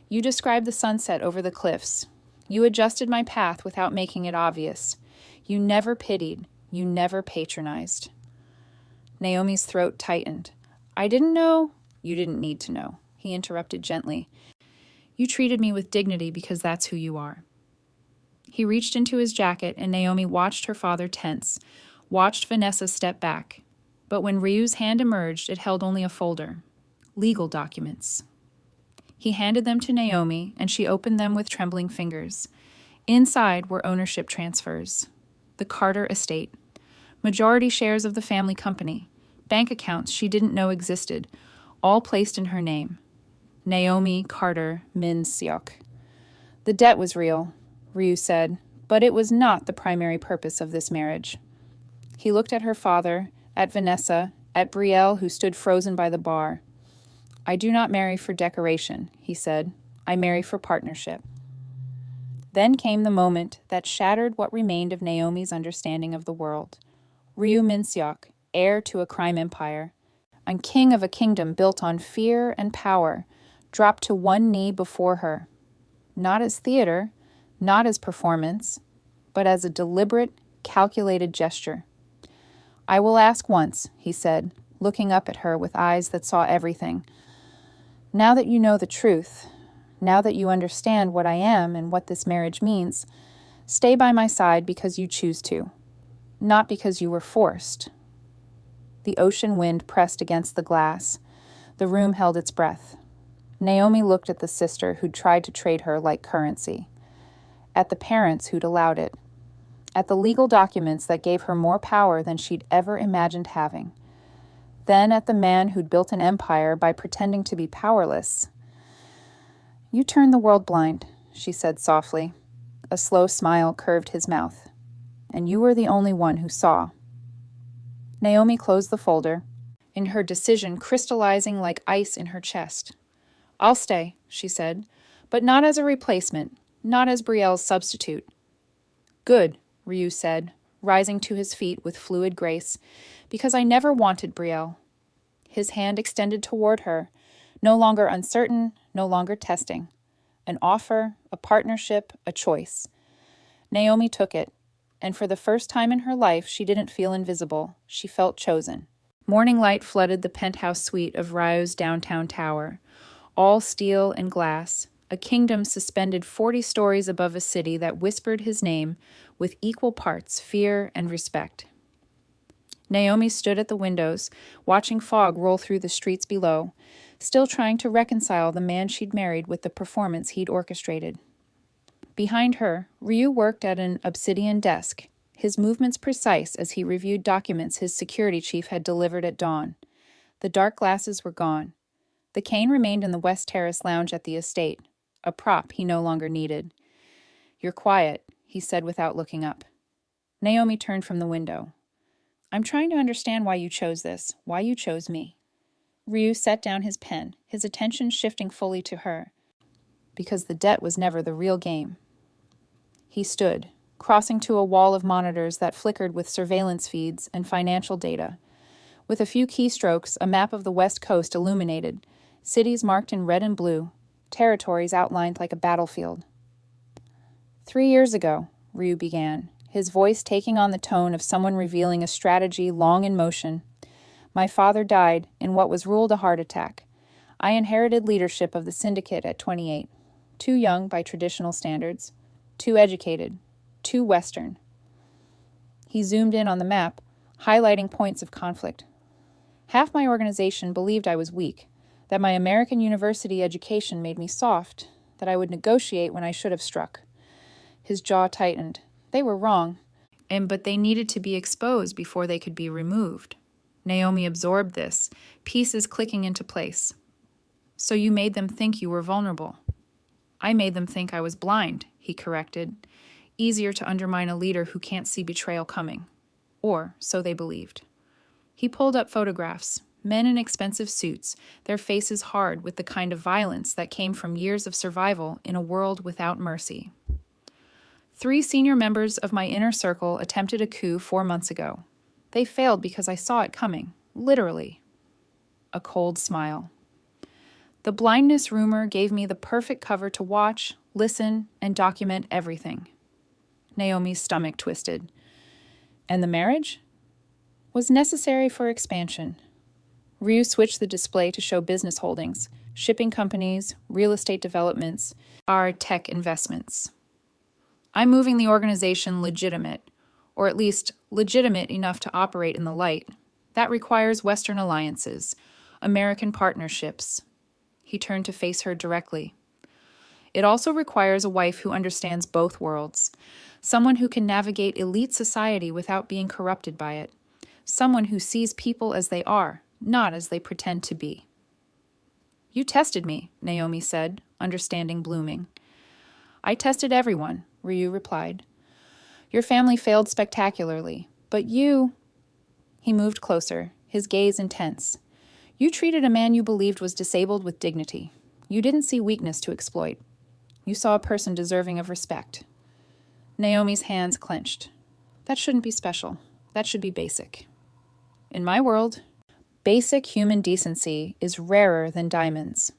S2: You described the sunset over the cliffs. You adjusted my path without making it obvious. You never pitied. You never patronized." Naomi's throat tightened. "I didn't know." "You didn't need to know," he interrupted gently. "You treated me with dignity because that's who you are." He reached into his jacket, and Naomi watched her father tense, watched Vanessa step back. But when Ryu's hand emerged, it held only a folder. Legal documents. He handed them to Naomi, and she opened them with trembling fingers. Inside were ownership transfers. The Carter estate. Majority shares of the family company. Bank accounts she didn't know existed, all placed in her name. Naomi Carter Min Seok. The debt was real, Ryu said, but it was not the primary purpose of this marriage. He looked at her father, at Vanessa, at Brielle, who stood frozen by the bar. "I do not marry for decoration," he said. "I marry for partnership." Then came the moment that shattered what remained of Naomi's understanding of the world. Ryu Min-seok, heir to a crime empire, and king of a kingdom built on fear and power, dropped to one knee before her. Not as theater, not as performance, but as a deliberate, calculated gesture. "I will ask once," he said, looking up at her with eyes that saw everything. "Now that you know the truth, now that you understand what I am and what this marriage means, stay by my side because you choose to, not because you were forced." The ocean wind pressed against the glass. The room held its breath. Naomi looked at the sister who'd tried to trade her like currency, at the parents who'd allowed it, at the legal documents that gave her more power than she'd ever imagined having, then at the man who'd built an empire by pretending to be powerless. "You turned the world blind," she said softly. A slow smile curved his mouth. "And you were the only one who saw." Naomi closed the folder, in her decision crystallizing like ice in her chest. "I'll stay," she said, "but not as a replacement, not as Brielle's substitute." "Good," Ryu said, rising to his feet with fluid grace, "because I never wanted Brielle." His hand extended toward her, no longer uncertain, no longer testing. An offer, a partnership, a choice. Naomi took it, and for the first time in her life she didn't feel invisible, she felt chosen. Morning light flooded the penthouse suite of Ryu's downtown tower, all steel and glass, a kingdom suspended 40 stories above a city that whispered his name with equal parts fear and respect. Naomi stood at the windows, watching fog roll through the streets below, still trying to reconcile the man she'd married with the performance he'd orchestrated. Behind her, Ryu worked at an obsidian desk, his movements precise as he reviewed documents his security chief had delivered at dawn. The dark glasses were gone. The cane remained in the West Terrace lounge at the estate, a prop he no longer needed. "You're quiet," he said without looking up. Naomi turned from the window. "I'm trying to understand why you chose this, why you chose me." Ryu set down his pen, his attention shifting fully to her. "Because the debt was never the real game." He stood, crossing to a wall of monitors that flickered with surveillance feeds and financial data. With a few keystrokes, a map of the West Coast illuminated, cities marked in red and blue, territories outlined like a battlefield. 3 years ago, Ryu began, his voice taking on the tone of someone revealing a strategy long in motion. "My father died in what was ruled a heart attack. I inherited leadership of the syndicate at 28. Too young by traditional standards, too educated, too Western." He zoomed in on the map, highlighting points of conflict. "Half my organization believed I was weak, that my American university education made me soft, that I would negotiate when I should have struck." His jaw tightened. "They were wrong, but they needed to be exposed before they could be removed." Naomi absorbed this, pieces clicking into place. "So you made them think you were vulnerable." "I made them think I was blind," he corrected. "Easier to undermine a leader who can't see betrayal coming." Or so they believed. He pulled up photographs, men in expensive suits, their faces hard with the kind of violence that came from years of survival in a world without mercy. 3 senior members of my inner circle attempted a coup 4 months ago. They failed because I saw it coming, literally. A cold smile. The blindness rumor gave me the perfect cover to watch, listen, and document everything. Naomi's stomach twisted. And the marriage? Was necessary for expansion. Ryu switched the display to show business holdings, shipping companies, real estate developments, our tech investments. "I'm moving the organization legitimate, or at least legitimate enough to operate in the light. That requires Western alliances, American partnerships." He turned to face her directly. "It also requires a wife who understands both worlds, someone who can navigate elite society without being corrupted by it, someone who sees people as they are, not as they pretend to be." "You tested me," Naomi said, understanding blooming. "I tested everyone," Ryu replied. "Your family failed spectacularly, but you—" He moved closer, his gaze intense. "You treated a man you believed was disabled with dignity. You didn't see weakness to exploit. You saw a person deserving of respect." Naomi's hands clenched. "That shouldn't be special. That should be basic. In my world, basic human decency is rarer than diamonds."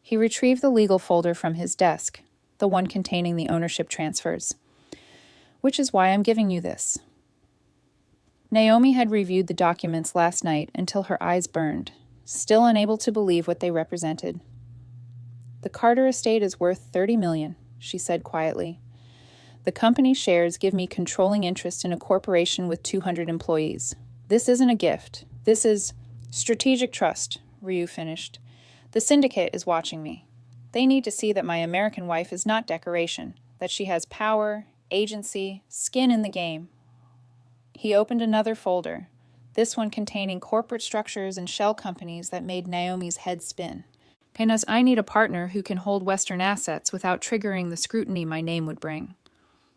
S2: He retrieved the legal folder from his desk, the one containing the ownership transfers. "Which is why I'm giving you this." Naomi had reviewed the documents last night until her eyes burned, still unable to believe what they represented. "The Carter estate is worth $30 million, she said quietly. "The company shares give me controlling interest in a corporation with 200 employees. This isn't a gift. This is strategic trust, Ryu finished. The syndicate is watching me. They need to see that my American wife is not decoration, that she has power, agency, skin in the game. He opened another folder, this one containing corporate structures and shell companies that made Naomi's head spin.
S1: Penas, I need a partner who can hold Western assets without triggering the scrutiny my name would bring.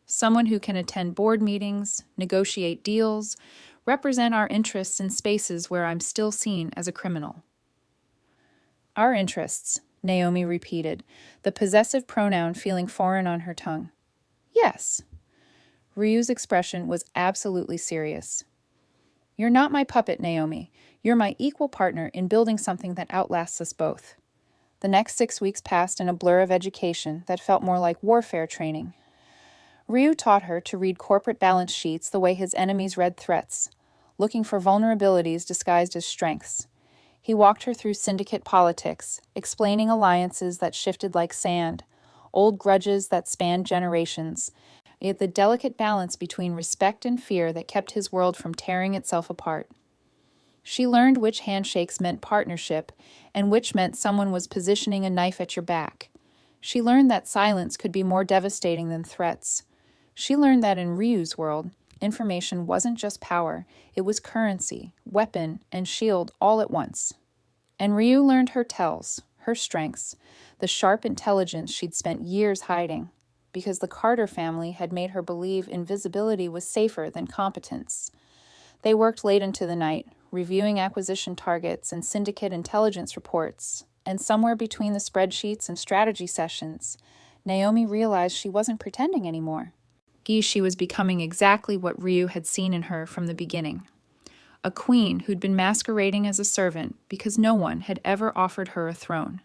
S1: Someone who can attend board meetings, negotiate deals, represent our interests in spaces where I'm still seen as a criminal.
S2: Our interests, Naomi repeated, the possessive pronoun feeling foreign on her tongue. Yes. Ryu's expression was absolutely serious. You're not my puppet, Naomi. You're my equal partner in building something that outlasts us both. The next 6 weeks passed in a blur of education that felt more like warfare training. Ryu taught her to read corporate balance sheets the way his enemies read threats, looking for vulnerabilities disguised as strengths. He walked her through syndicate politics, explaining alliances that shifted like sand, old grudges that spanned generations, yet the delicate balance between respect and fear that kept his world from tearing itself apart. She learned which handshakes meant partnership and which meant someone was positioning a knife at your back. She learned that silence could be more devastating than threats. She learned that in Ryu's world, information wasn't just power, it was currency, weapon, and shield all at once. And Ryu learned her tells, her strengths, the sharp intelligence she'd spent years hiding, because the Carter family had made her believe invisibility was safer than competence. They worked late into the night, reviewing acquisition targets and syndicate intelligence reports, and somewhere between the spreadsheets and strategy sessions, Naomi realized she wasn't pretending anymore.
S1: She was becoming exactly what Ryu had seen in her from the beginning. A queen who'd been masquerading as a servant because no one had ever offered her a throne.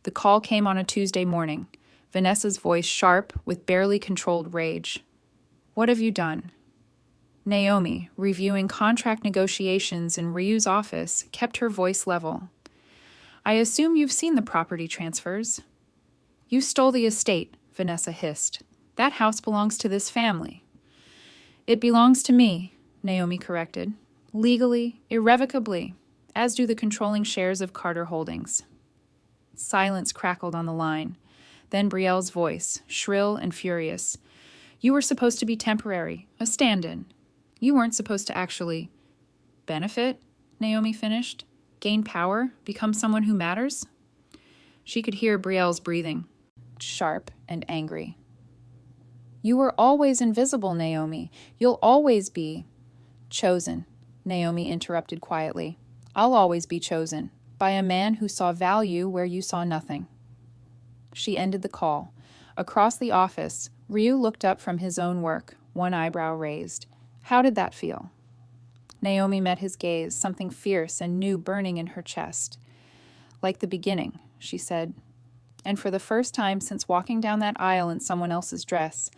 S1: The call came on a Tuesday morning, Vanessa's voice sharp with barely controlled rage. What have you done? Naomi, reviewing contract negotiations in Ryu's office, kept her voice level. I assume you've seen the property transfers. You stole the estate, Vanessa hissed. That house belongs to this family. It belongs to me, Naomi corrected. Legally, irrevocably, as do the controlling shares of Carter Holdings. Silence crackled on the line. Then Brielle's voice, shrill and furious. You were supposed to be temporary, a stand-in. You weren't supposed to actually benefit, Naomi finished. Gain power, become someone who matters? She could hear Brielle's breathing, sharp and angry. You were always invisible, Naomi. You'll always be chosen, Naomi interrupted quietly. I'll always be chosen, by a man who saw value where you saw nothing. She ended the call. Across the office, Ryu looked up from his own work, one eyebrow raised. How did that feel? Naomi met his gaze, something fierce and new burning in her chest. Like the beginning, she said. And for the first time since walking down that aisle in someone else's dress,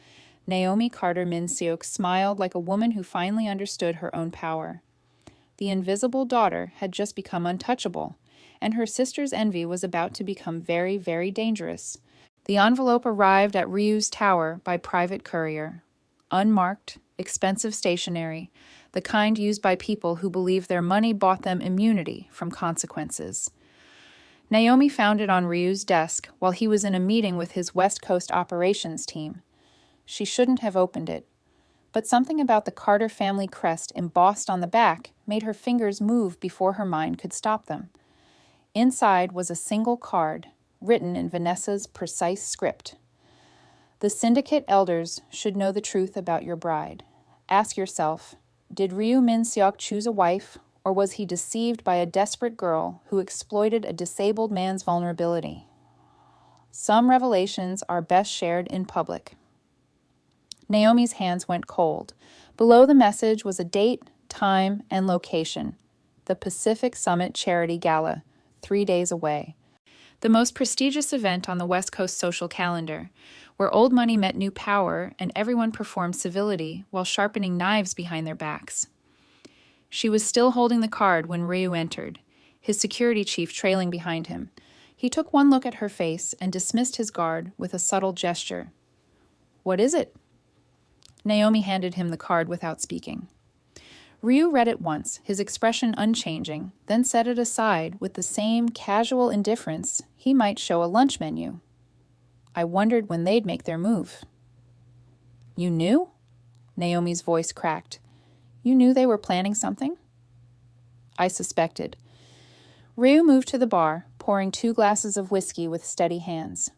S1: Naomi Carter Min-seok smiled like a woman who finally understood her own power. The invisible daughter had just become untouchable, and her sister's envy was about to become very, very dangerous. The envelope arrived at Ryu's tower by private courier. Unmarked, expensive stationery, the kind used by people who believe their money bought them immunity from consequences. Naomi found it on Ryu's desk while he was in a meeting with his West Coast operations team. She shouldn't have opened it, but something about the Carter family crest embossed on the back made her fingers move before her mind could stop them. Inside was a single card, written in Vanessa's precise script. The syndicate elders should know the truth about your bride. Ask yourself, did Ryu Min-seok choose a wife, or was he deceived by a desperate girl who exploited a disabled man's vulnerability? Some revelations are best shared in public. Naomi's hands went cold. Below the message was a date, time, and location. The Pacific Summit Charity Gala, 3 days away. The most prestigious event on the West Coast social calendar, where old money met new power and everyone performed civility while sharpening knives behind their backs. She was still holding the card when Ryu entered, his security chief trailing behind him. He took one look at her face and dismissed his guard with a subtle gesture. What is it? Naomi handed him the card without speaking.
S2: Ryu read it once, his expression unchanging, then set it aside with the same casual indifference he might show a lunch menu. I wondered when they'd make their move. You knew? Naomi's voice cracked. You knew they were planning something? I suspected. Ryu moved to the bar, pouring 2 glasses of whiskey with steady hands.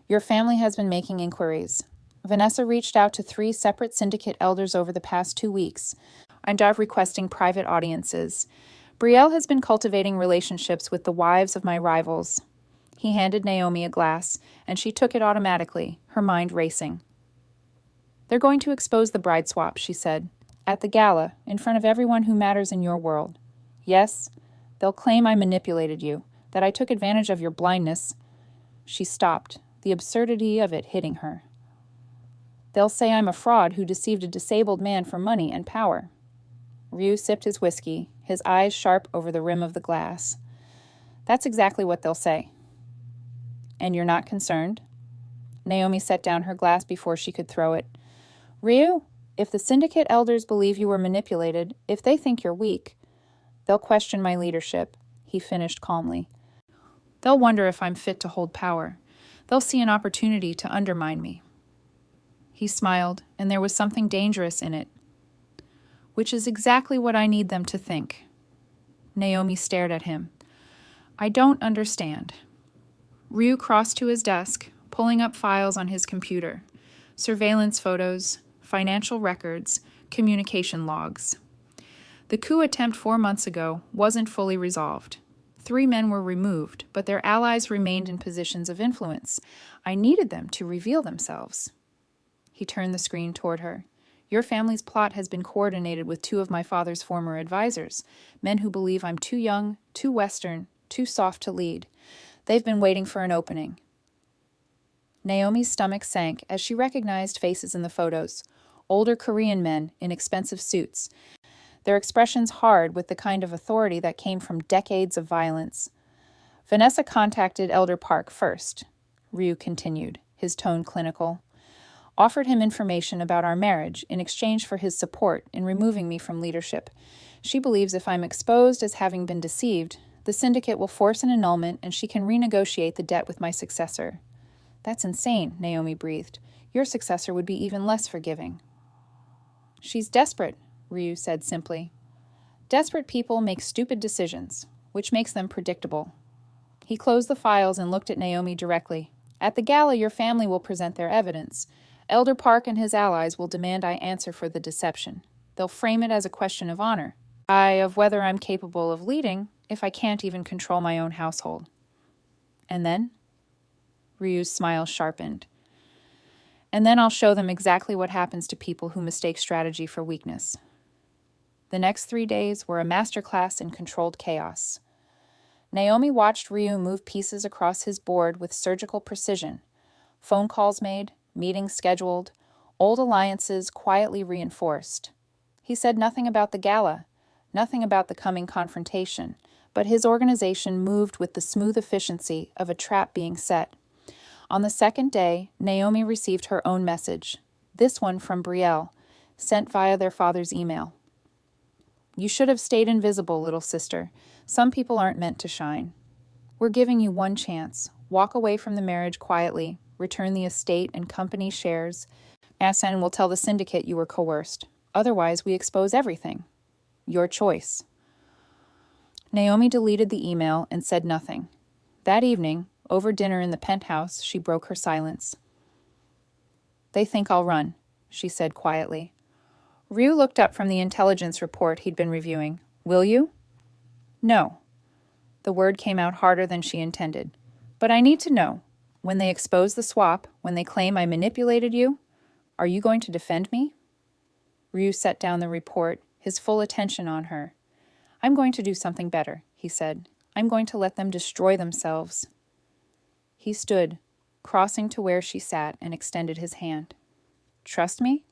S2: Your family has been making inquiries. Vanessa reached out to 3 separate syndicate elders over the past 2 weeks, and are requesting private audiences. Brielle has been cultivating relationships with the wives of my rivals. He handed Naomi a glass, and she took it automatically, her mind racing. They're going to expose the bride swap, she said, at the gala, in front of everyone who matters in your world. Yes, they'll claim I manipulated you, that I took advantage of your blindness. She stopped, the absurdity of it hitting her. They'll say I'm a fraud who deceived a disabled man for money and power. Ryu sipped his whiskey, his eyes sharp over the rim of the glass. That's exactly what they'll say. And you're not concerned? Naomi set down her glass before she could throw it. Ryu, if the syndicate elders believe you were manipulated, if they think you're weak, they'll question my leadership, he finished calmly. They'll wonder if I'm fit to hold power. They'll see an opportunity to undermine me. He smiled, and there was something dangerous in it. Which is exactly what I need them to think. Naomi stared at him. I don't understand. Ryu crossed to his desk, pulling up files on his computer. Surveillance photos, financial records, communication logs. The coup attempt 4 months ago wasn't fully resolved. 3 men were removed, but their allies remained in positions of influence. I needed them to reveal themselves. He turned the screen toward her. Your family's plot has been coordinated with 2 of my father's former advisors, men who believe I'm too young, too Western, too soft to lead. They've been waiting for an opening. Naomi's stomach sank as she recognized faces in the photos. Older Korean men in expensive suits, their expressions hard with the kind of authority that came from decades of violence. Vanessa contacted Elder Park first, Ryu continued, his tone clinical. Offered him information about our marriage in exchange for his support in removing me from leadership. She believes if I'm exposed as having been deceived, the syndicate will force an annulment and she can renegotiate the debt with my successor. That's insane, Naomi breathed. Your successor would be even less forgiving. She's desperate, Ryu said simply. Desperate people make stupid decisions, which makes them predictable. He closed the files and looked at Naomi directly. At the gala, your family will present their evidence. Elder Park and his allies will demand I answer for the deception. They'll frame it as a question of honor. Of whether I'm capable of leading if I can't even control my own household. And then? Ryu's smile sharpened. And then I'll show them exactly what happens to people who mistake strategy for weakness. The next 3 days were a masterclass in controlled chaos. Naomi watched Ryu move pieces across his board with surgical precision. Phone calls made, meetings scheduled, old alliances quietly reinforced. He said nothing about the gala, nothing about the coming confrontation, but his organization moved with the smooth efficiency of a trap being set. On the 2nd day, Naomi received her own message, this one from Brielle, sent via their father's email. You should have stayed invisible, little sister. Some people aren't meant to shine. We're giving you one chance. Walk away from the marriage quietly. Return the estate and company shares. Asen will tell the syndicate you were coerced. Otherwise, we expose everything. Your choice. Naomi deleted the email and said nothing. That evening, over dinner in the penthouse, she broke her silence. They think I'll run, she said quietly. Ryu looked up from the intelligence report he'd been reviewing. Will you? No. The word came out harder than she intended. But I need to know. When they expose the swap, when they claim I manipulated you, are you going to defend me? Ryu set down the report, his full attention on her. I'm going to do something better, he said. I'm going to let them destroy themselves. He stood, crossing to where she sat, and extended his hand. Trust me?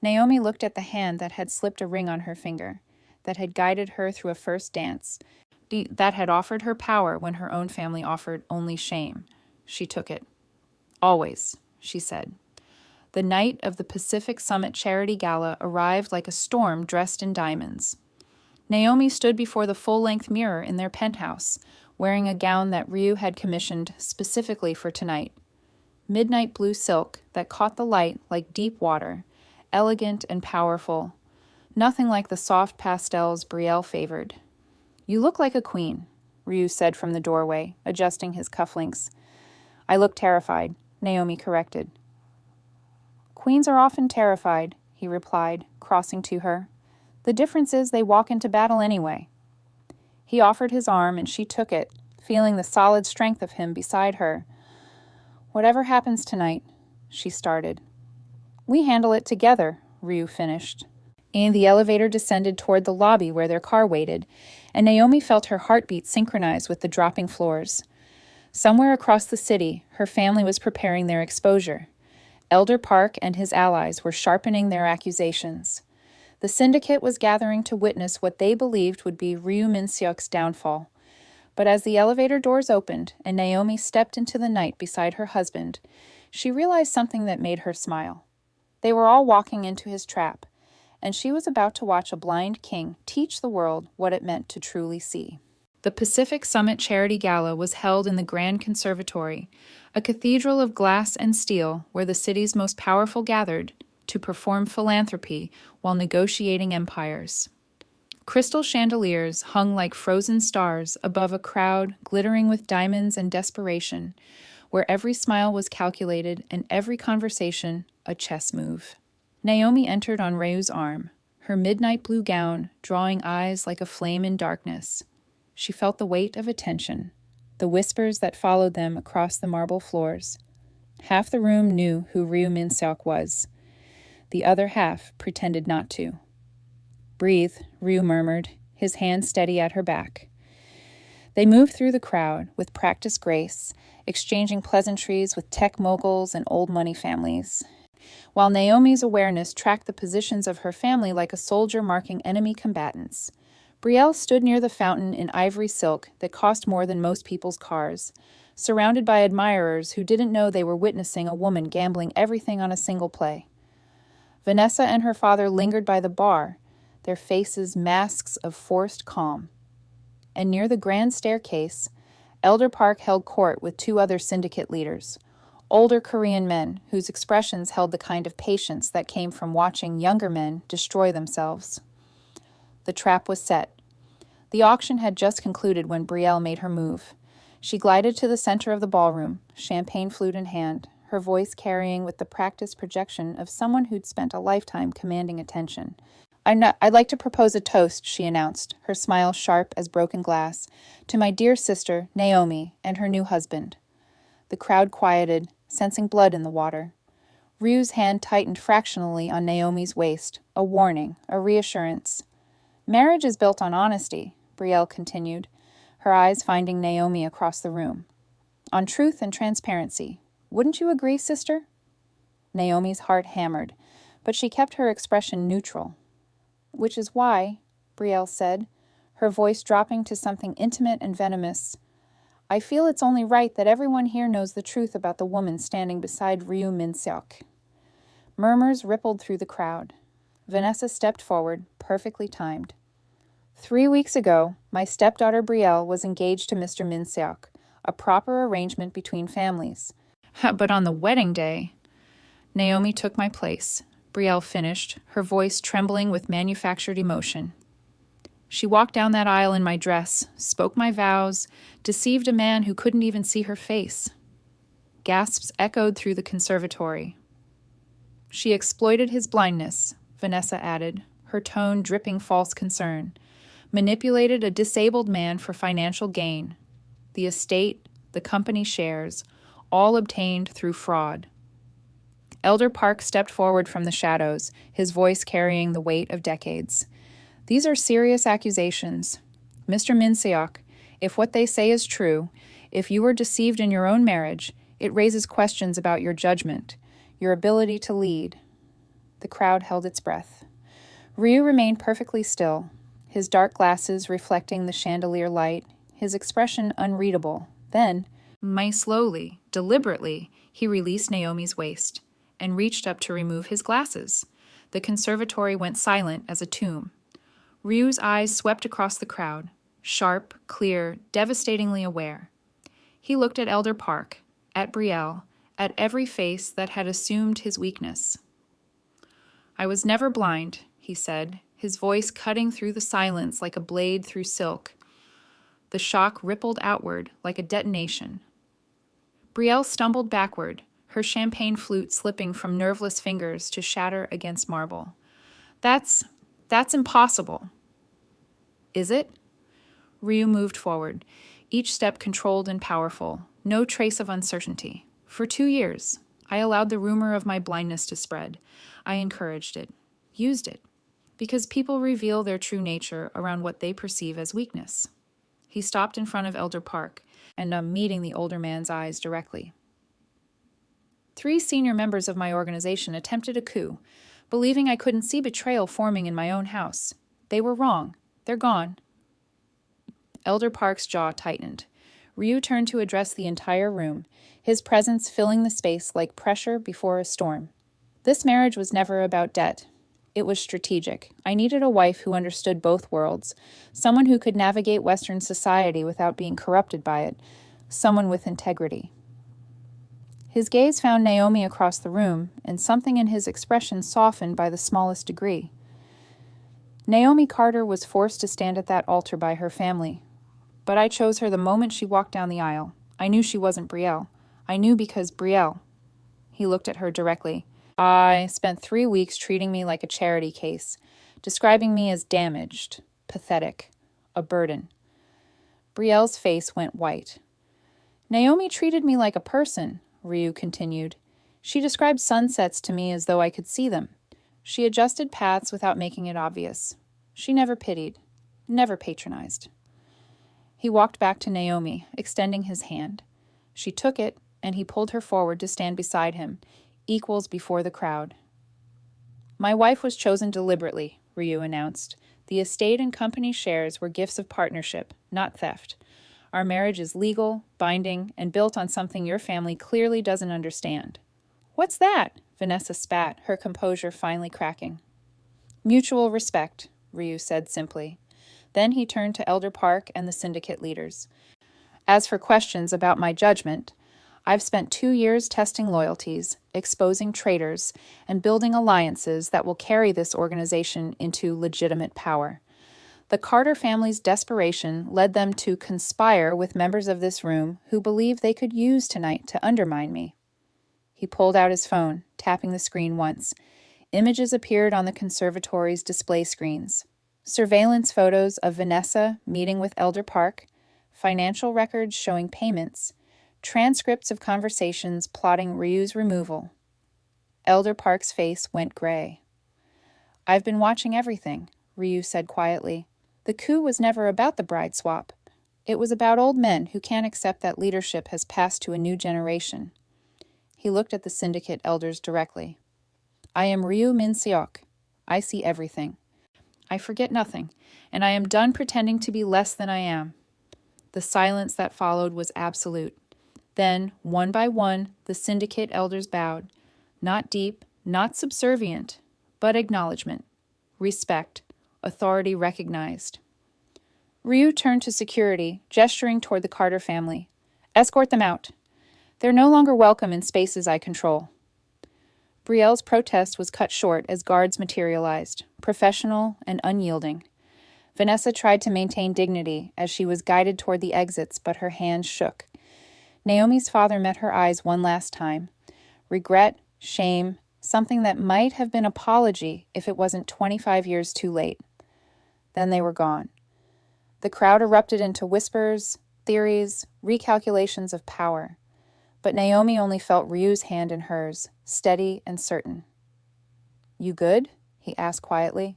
S2: Naomi looked at the hand that had slipped a ring on her finger, that had guided her through a first dance, that had offered her power when her own family offered only shame. She took it. Always, she said.
S1: The night of the Pacific Summit Charity Gala arrived like a storm dressed in diamonds. Naomi stood before the full-length mirror in their penthouse, wearing a gown that Ryu had commissioned specifically for tonight. Midnight blue silk that caught the light like deep water, elegant and powerful, nothing like the soft pastels Brielle favored. "You look like a queen," Ryu said from the doorway, adjusting his cufflinks. "I look terrified," Naomi corrected. "Queens are often terrified," he replied, crossing to her. "The difference is they walk into battle anyway." He offered his arm and she took it, feeling the solid strength of him beside her. "Whatever happens tonight," she started. "We handle it together," Ryu finished. And the elevator descended toward the lobby where their car waited, and Naomi felt her heartbeat synchronize with the dropping floors. Somewhere across the city, her family was preparing their exposure. Elder Park and his allies were sharpening their accusations. The syndicate was gathering to witness what they believed would be Ryu Min-seok's downfall. But as the elevator doors opened and Naomi stepped into the night beside her husband, she realized something that made her smile. They were all walking into his trap, and she was about to watch a blind king teach the world what it meant to truly see. The Pacific Summit Charity Gala was held in the Grand Conservatory, a cathedral of glass and steel where the city's most powerful gathered to perform philanthropy while negotiating empires. Crystal chandeliers hung like frozen stars above a crowd glittering with diamonds and desperation, where every smile was calculated and every conversation a chess move. Naomi entered on Ryu's arm, her midnight blue gown drawing eyes like a flame in darkness. She felt the weight of attention, the whispers that followed them across the marble floors. Half the room knew who Ryu Min-seok was. The other half pretended not to. "Breathe," Ryu murmured, his hand steady at her back. They moved through the crowd with practiced grace, exchanging pleasantries with tech moguls and old money families, while Naomi's awareness tracked the positions of her family like a soldier marking enemy combatants. Brielle stood near the fountain in ivory silk that cost more than most people's cars, surrounded by admirers who didn't know they were witnessing a woman gambling everything on a single play. Vanessa and her father lingered by the bar, their faces masks of forced calm. And near the grand staircase, Elder Park held court with two other syndicate leaders, older Korean men whose expressions held the kind of patience that came from watching younger men destroy themselves. The trap was set. The auction had just concluded when Brielle made her move. She glided to the center of the ballroom, champagne flute in hand, her voice carrying with the practiced projection of someone who'd spent a lifetime commanding attention. "I'd like to propose a toast," she announced, her smile sharp as broken glass, "to my dear sister, Naomi, and her new husband." The crowd quieted, sensing blood in the water. Ryu's hand tightened fractionally on Naomi's waist, a warning, a reassurance. "Marriage is built on honesty," Brielle continued, her eyes finding Naomi across the room. "On truth and transparency. Wouldn't you agree, sister?" Naomi's heart hammered, but she kept her expression neutral. "Which is why," Brielle said, her voice dropping to something intimate and venomous, "I feel it's only right that everyone here knows the truth about the woman standing beside Ryu Min-seok." Murmurs rippled through the crowd. Vanessa stepped forward, perfectly timed. 3 weeks ago, my stepdaughter Brielle was engaged to Mr. Min-seok, a proper arrangement between families. But on the wedding day, Naomi took my place, Brielle finished, her voice trembling with manufactured emotion. She walked down that aisle in my dress, spoke my vows, deceived a man who couldn't even see her face. Gasps echoed through the conservatory. She exploited his blindness, Vanessa added, her tone dripping false concern. Manipulated a disabled man for financial gain. The estate, the company shares, all obtained through fraud. Elder Park stepped forward from the shadows, his voice carrying the weight of decades. "These are serious accusations. Mr. Min-seok, if what they say is true, if you were deceived in your own marriage, it raises questions about your judgment, your ability to lead." The crowd held its breath. Ryu remained perfectly still, his dark glasses reflecting the chandelier light, his expression unreadable. Then, slowly, deliberately, he released Naomi's waist. and reached up to remove his glasses. The conservatory went silent as a tomb. Ryu's eyes swept across the crowd, sharp, clear, devastatingly aware. He looked at Elder Park, at Brielle, at every face that had assumed his weakness. "I was never blind," he said, his voice cutting through the silence like a blade through silk. The shock rippled outward like a detonation. Brielle stumbled backward, her champagne flute slipping from nerveless fingers to shatter against marble. That's impossible." "Is it?" Ryu moved forward, each step controlled and powerful, no trace of uncertainty. "For 2 years, I allowed the rumor of my blindness to spread. I encouraged it, used it, because people reveal their true nature around what they perceive as weakness." He stopped in front of Elder Park, and meeting the older man's eyes directly. 3 senior members of my organization attempted a coup, believing I couldn't see betrayal forming in my own house. They were wrong. They're gone. Elder Park's jaw tightened. Ryu turned to address the entire room, his presence filling the space like pressure before a storm. "This marriage was never about debt. It was strategic. I needed a wife who understood both worlds, someone who could navigate Western society without being corrupted by it, someone with integrity." His gaze found Naomi across the room, and something in his expression softened by the smallest degree. Naomi Carter was forced to stand at that altar by her family, but I chose her the moment she walked down the aisle. I knew she wasn't Brielle. I knew because Brielle. He looked at her directly. "I spent 3 weeks treating me like a charity case, describing me as damaged, pathetic, a burden." Brielle's face went white. "Naomi treated me like a person," Ryu continued. "She described sunsets to me as though I could see them. She adjusted paths without making it obvious. She never pitied, never patronized." He walked back to Naomi, extending his hand. She took it, and he pulled her forward to stand beside him, equals before the crowd. "My wife was chosen deliberately," Ryu announced. "The estate and company shares were gifts of partnership, not theft. Our marriage is legal, binding, and built on something your family clearly doesn't understand." "What's that?" Vanessa spat, her composure finally cracking. "Mutual respect," Ryu said simply. Then he turned to Elder Park and the syndicate leaders. "As for questions about my judgment, I've spent 2 years testing loyalties, exposing traitors, and building alliances that will carry this organization into legitimate power. The Carter family's desperation led them to conspire with members of this room who believed they could use tonight to undermine me." He pulled out his phone, tapping the screen once. Images appeared on the conservatory's display screens. Surveillance photos of Vanessa meeting with Elder Park, financial records showing payments, transcripts of conversations plotting Ryu's removal. Elder Park's face went gray. "I've been watching everything," Ryu said quietly. "The coup was never about the bride swap. It was about old men who can't accept that leadership has passed to a new generation." He looked at the syndicate elders directly. "I am Ryu Min-seok. I see everything. I forget nothing, and I am done pretending to be less than I am." The silence that followed was absolute. Then, one by one, the syndicate elders bowed. Not deep, not subservient, but acknowledgement, respect, authority recognized. Ryu turned to security, gesturing toward the Carter family. "Escort them out. They're no longer welcome in spaces I control." Brielle's protest was cut short as guards materialized, professional and unyielding. Vanessa tried to maintain dignity as she was guided toward the exits, but her hands shook. Naomi's father met her eyes one last time. Regret, shame, something that might have been apology if it wasn't 25 years too late. Then they were gone. The crowd erupted into whispers, theories, recalculations of power. But Naomi only felt Ryu's hand in hers, steady and certain. "You good?" he asked quietly.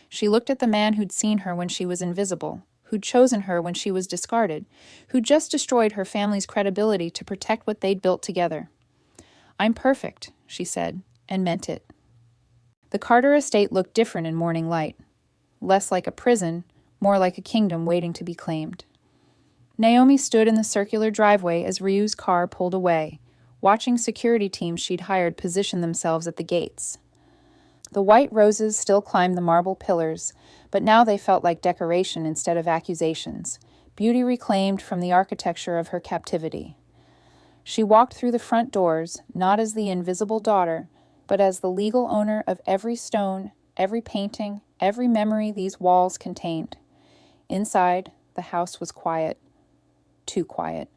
S1: She looked at the man who'd seen her when she was invisible, who'd chosen her when she was discarded, who'd just destroyed her family's credibility to protect what they'd built together. "I'm perfect," she said, and meant it. The Carter estate looked different in morning light. Less like a prison, more like a kingdom waiting to be claimed. Naomi stood in the circular driveway as Ryu's car pulled away,
S2: watching security teams she'd hired position themselves at the gates. The white roses still climbed the marble pillars, but now they felt like decoration instead of accusations, beauty reclaimed from the architecture of her captivity. She walked through the front doors, not as the invisible daughter, but as the legal owner of every stone, every painting, every memory these walls contained. Inside, the house was quiet. Too quiet.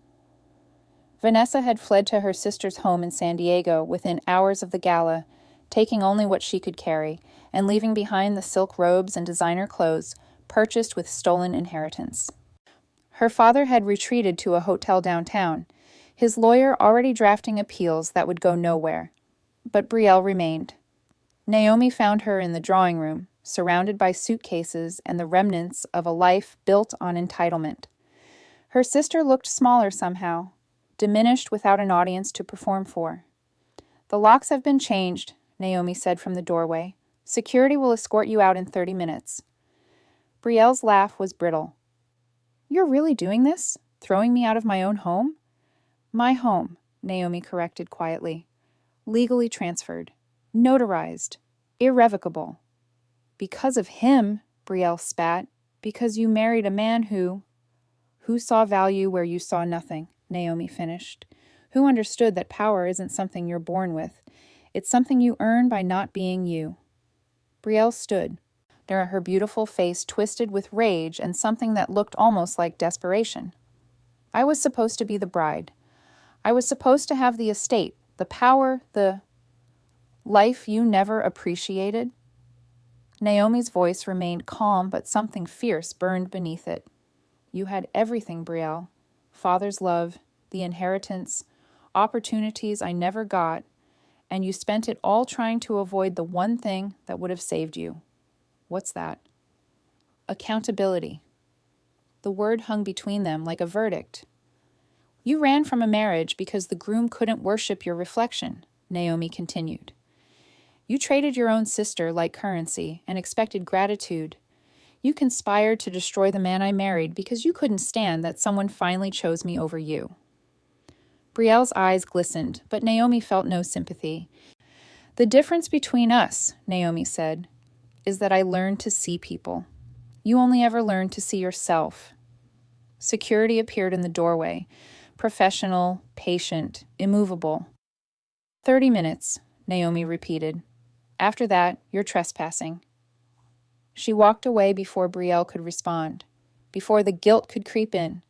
S2: Vanessa had fled to her sister's home in San Diego within hours of the gala, taking only what she could carry, and leaving behind the silk robes and designer clothes purchased with stolen inheritance. Her father had retreated to a hotel downtown, his lawyer already drafting appeals that would go nowhere. But Brielle remained. Naomi found her in the drawing room, surrounded by suitcases and the remnants of a life built on entitlement. Her sister looked smaller somehow, diminished without an audience to perform for. "The locks have been changed," Naomi said from the doorway. "Security will escort you out in 30 minutes. Brielle's laugh was brittle. "You're really doing this? Throwing me out of my own home?" "My home," Naomi corrected quietly. "Legally transferred. Notarized. Irrevocable." "Because of him," Brielle spat. "Because you married a man who saw value where you saw nothing," Naomi finished. "Who understood that power isn't something you're born with. It's something you earn by not being you." Brielle stood, her beautiful face twisted with rage and something that looked almost like desperation. "I was supposed to be the bride. I was supposed to have the estate, the power, the life you never appreciated." Naomi's voice remained calm, but something fierce burned beneath it. "You had everything, Brielle. Father's love, the inheritance, opportunities I never got, and you spent it all trying to avoid the one thing that would have saved you." "What's that?" "Accountability." The word hung between them like a verdict. "You ran from a marriage because the groom couldn't worship your reflection," Naomi continued. "You traded your own sister like currency and expected gratitude. You conspired to destroy the man I married because you couldn't stand that someone finally chose me over you." Brielle's eyes glistened, but Naomi felt no sympathy. "The difference between us," Naomi said, "is that I learned to see people. You only ever learned to see yourself." Security appeared in the doorway, professional, patient, immovable. 30 minutes, Naomi repeated. "After that, you're trespassing." She walked away before Brielle could respond, before the guilt could creep in,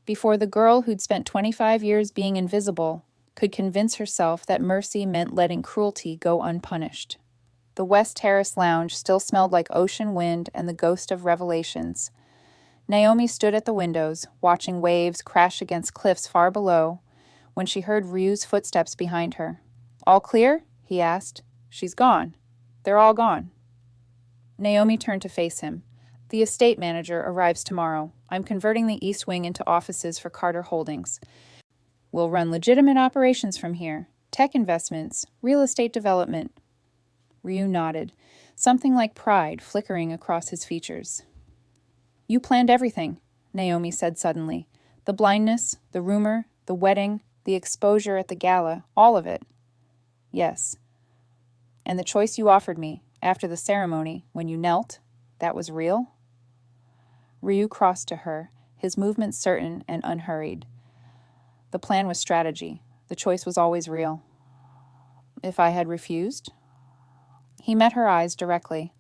S2: before the girl who'd spent 25 years being invisible could convince herself that mercy meant letting cruelty go unpunished. The West Terrace lounge still smelled like ocean wind and the ghost of revelations. Naomi stood at the windows, watching waves crash against cliffs far below, when she heard Ryu's footsteps behind her. "All clear?" he asked. "She's gone. They're all gone." Naomi turned to face him. "The estate manager arrives tomorrow. I'm converting the East Wing into offices for Carter Holdings. We'll run legitimate operations from here. Tech investments, real estate development." Ryu nodded, something like pride flickering across his features. "You planned everything," Naomi said suddenly. "The blindness, the rumor, the wedding, the exposure at the gala, all of it." "Yes." "And the choice you offered me, after the ceremony, when you knelt, that was real?" Ryu crossed to her, his movements certain and unhurried. "The plan was strategy. The choice was always real." "If I had refused?" He met her eyes directly.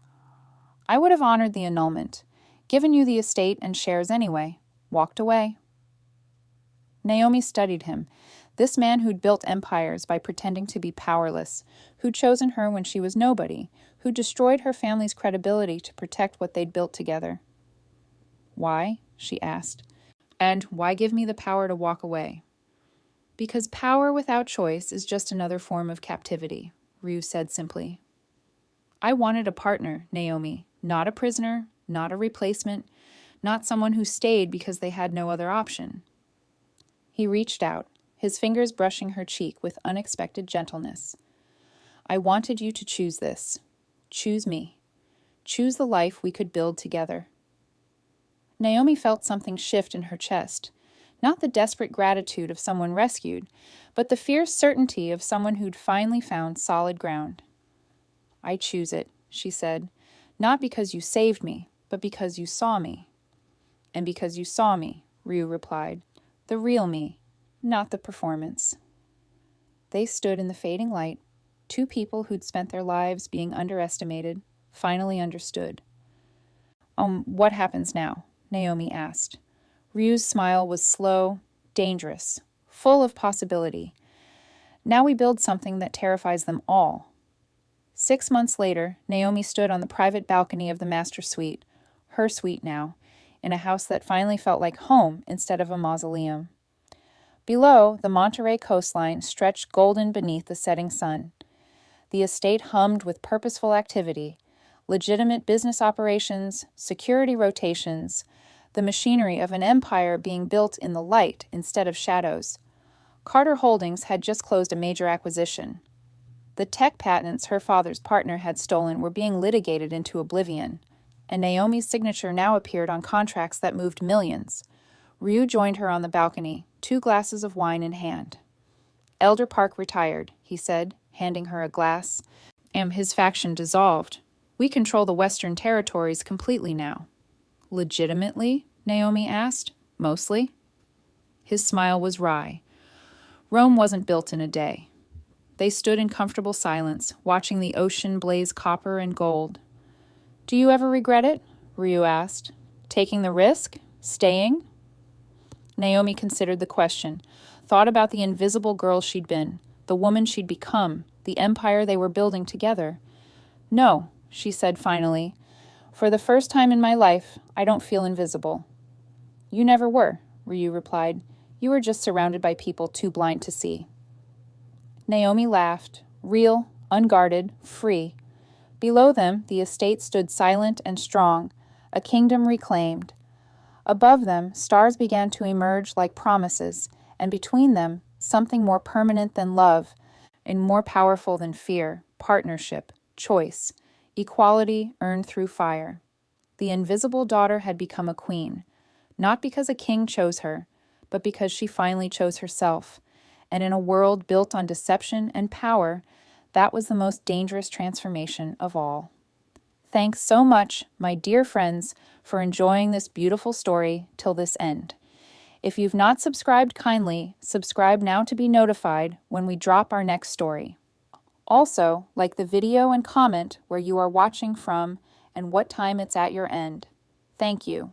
S2: "I would have honored the annulment, given you the estate and shares anyway, walked away." Naomi studied him, this man who'd built empires by pretending to be powerless, who'd chosen her when she was nobody, who destroyed her family's credibility to protect what they'd built together. "Why?" she asked. "And why give me the power to walk away?" "Because power without choice is just another form of captivity," Ryu said simply. "I wanted a partner, Naomi, not a prisoner, not a replacement, not someone who stayed because they had no other option." He reached out, his fingers brushing her cheek with unexpected gentleness. "I wanted you to choose this. Choose me. Choose the life we could build together." Naomi felt something shift in her chest, Not the desperate gratitude of someone rescued, but the fierce certainty of someone who'd finally found solid ground. "I choose it," she said, "not because you saved me, but because you saw me." "And because you saw me," Ryu replied, "the real me, not the performance." They stood in the fading light, two people who'd spent their lives being underestimated, finally understood. What happens now?" Naomi asked. Ryu's smile was slow, dangerous, full of possibility. "Now we build something that terrifies them all." 6 months later, Naomi stood on the private balcony of the master suite, her suite now, in a house that finally felt like home instead of a mausoleum. Below, the Monterey coastline stretched golden beneath the setting sun. The estate hummed with purposeful activity, legitimate business operations, security rotations, the machinery of an empire being built in the light instead of shadows. Carter Holdings had just closed a major acquisition. The tech patents her father's partner had stolen were being litigated into oblivion, and Naomi's signature now appeared on contracts that moved millions. Ryu joined her on the balcony, 2 glasses of wine in hand. "Elder Park retired," he said, handing her a glass. His faction dissolved. "We control the Western Territories completely now." "Legitimately?" Naomi asked. "Mostly?" His smile was wry. Rome wasn't built in a day. They stood in comfortable silence, watching the ocean blaze copper and gold. "Do you ever regret it?" Ryu asked. "Taking the risk? Staying?" Naomi considered the question, thought about the invisible girl she'd been, the woman she'd become, the empire they were building together. "No," she said finally. "For the first time in my life, I don't feel invisible." "You never were," Ryu replied. "You were just surrounded by people too blind to see." Naomi laughed, real, unguarded, free. Below them, the estate stood silent and strong, a kingdom reclaimed. Above them, stars began to emerge like promises, and between them, something more permanent than love, and more powerful than fear, partnership, choice, equality earned through fire. The invisible daughter had become a queen, not because a king chose her, but because she finally chose herself. And in a world built on deception and power, that was the most dangerous transformation of all. Thanks so much, my dear friends, for enjoying this beautiful story till this end. If you've not subscribed kindly, subscribe now to be notified when we drop our next story. Also, like the video and comment where you are watching from and what time it's at your end. Thank you.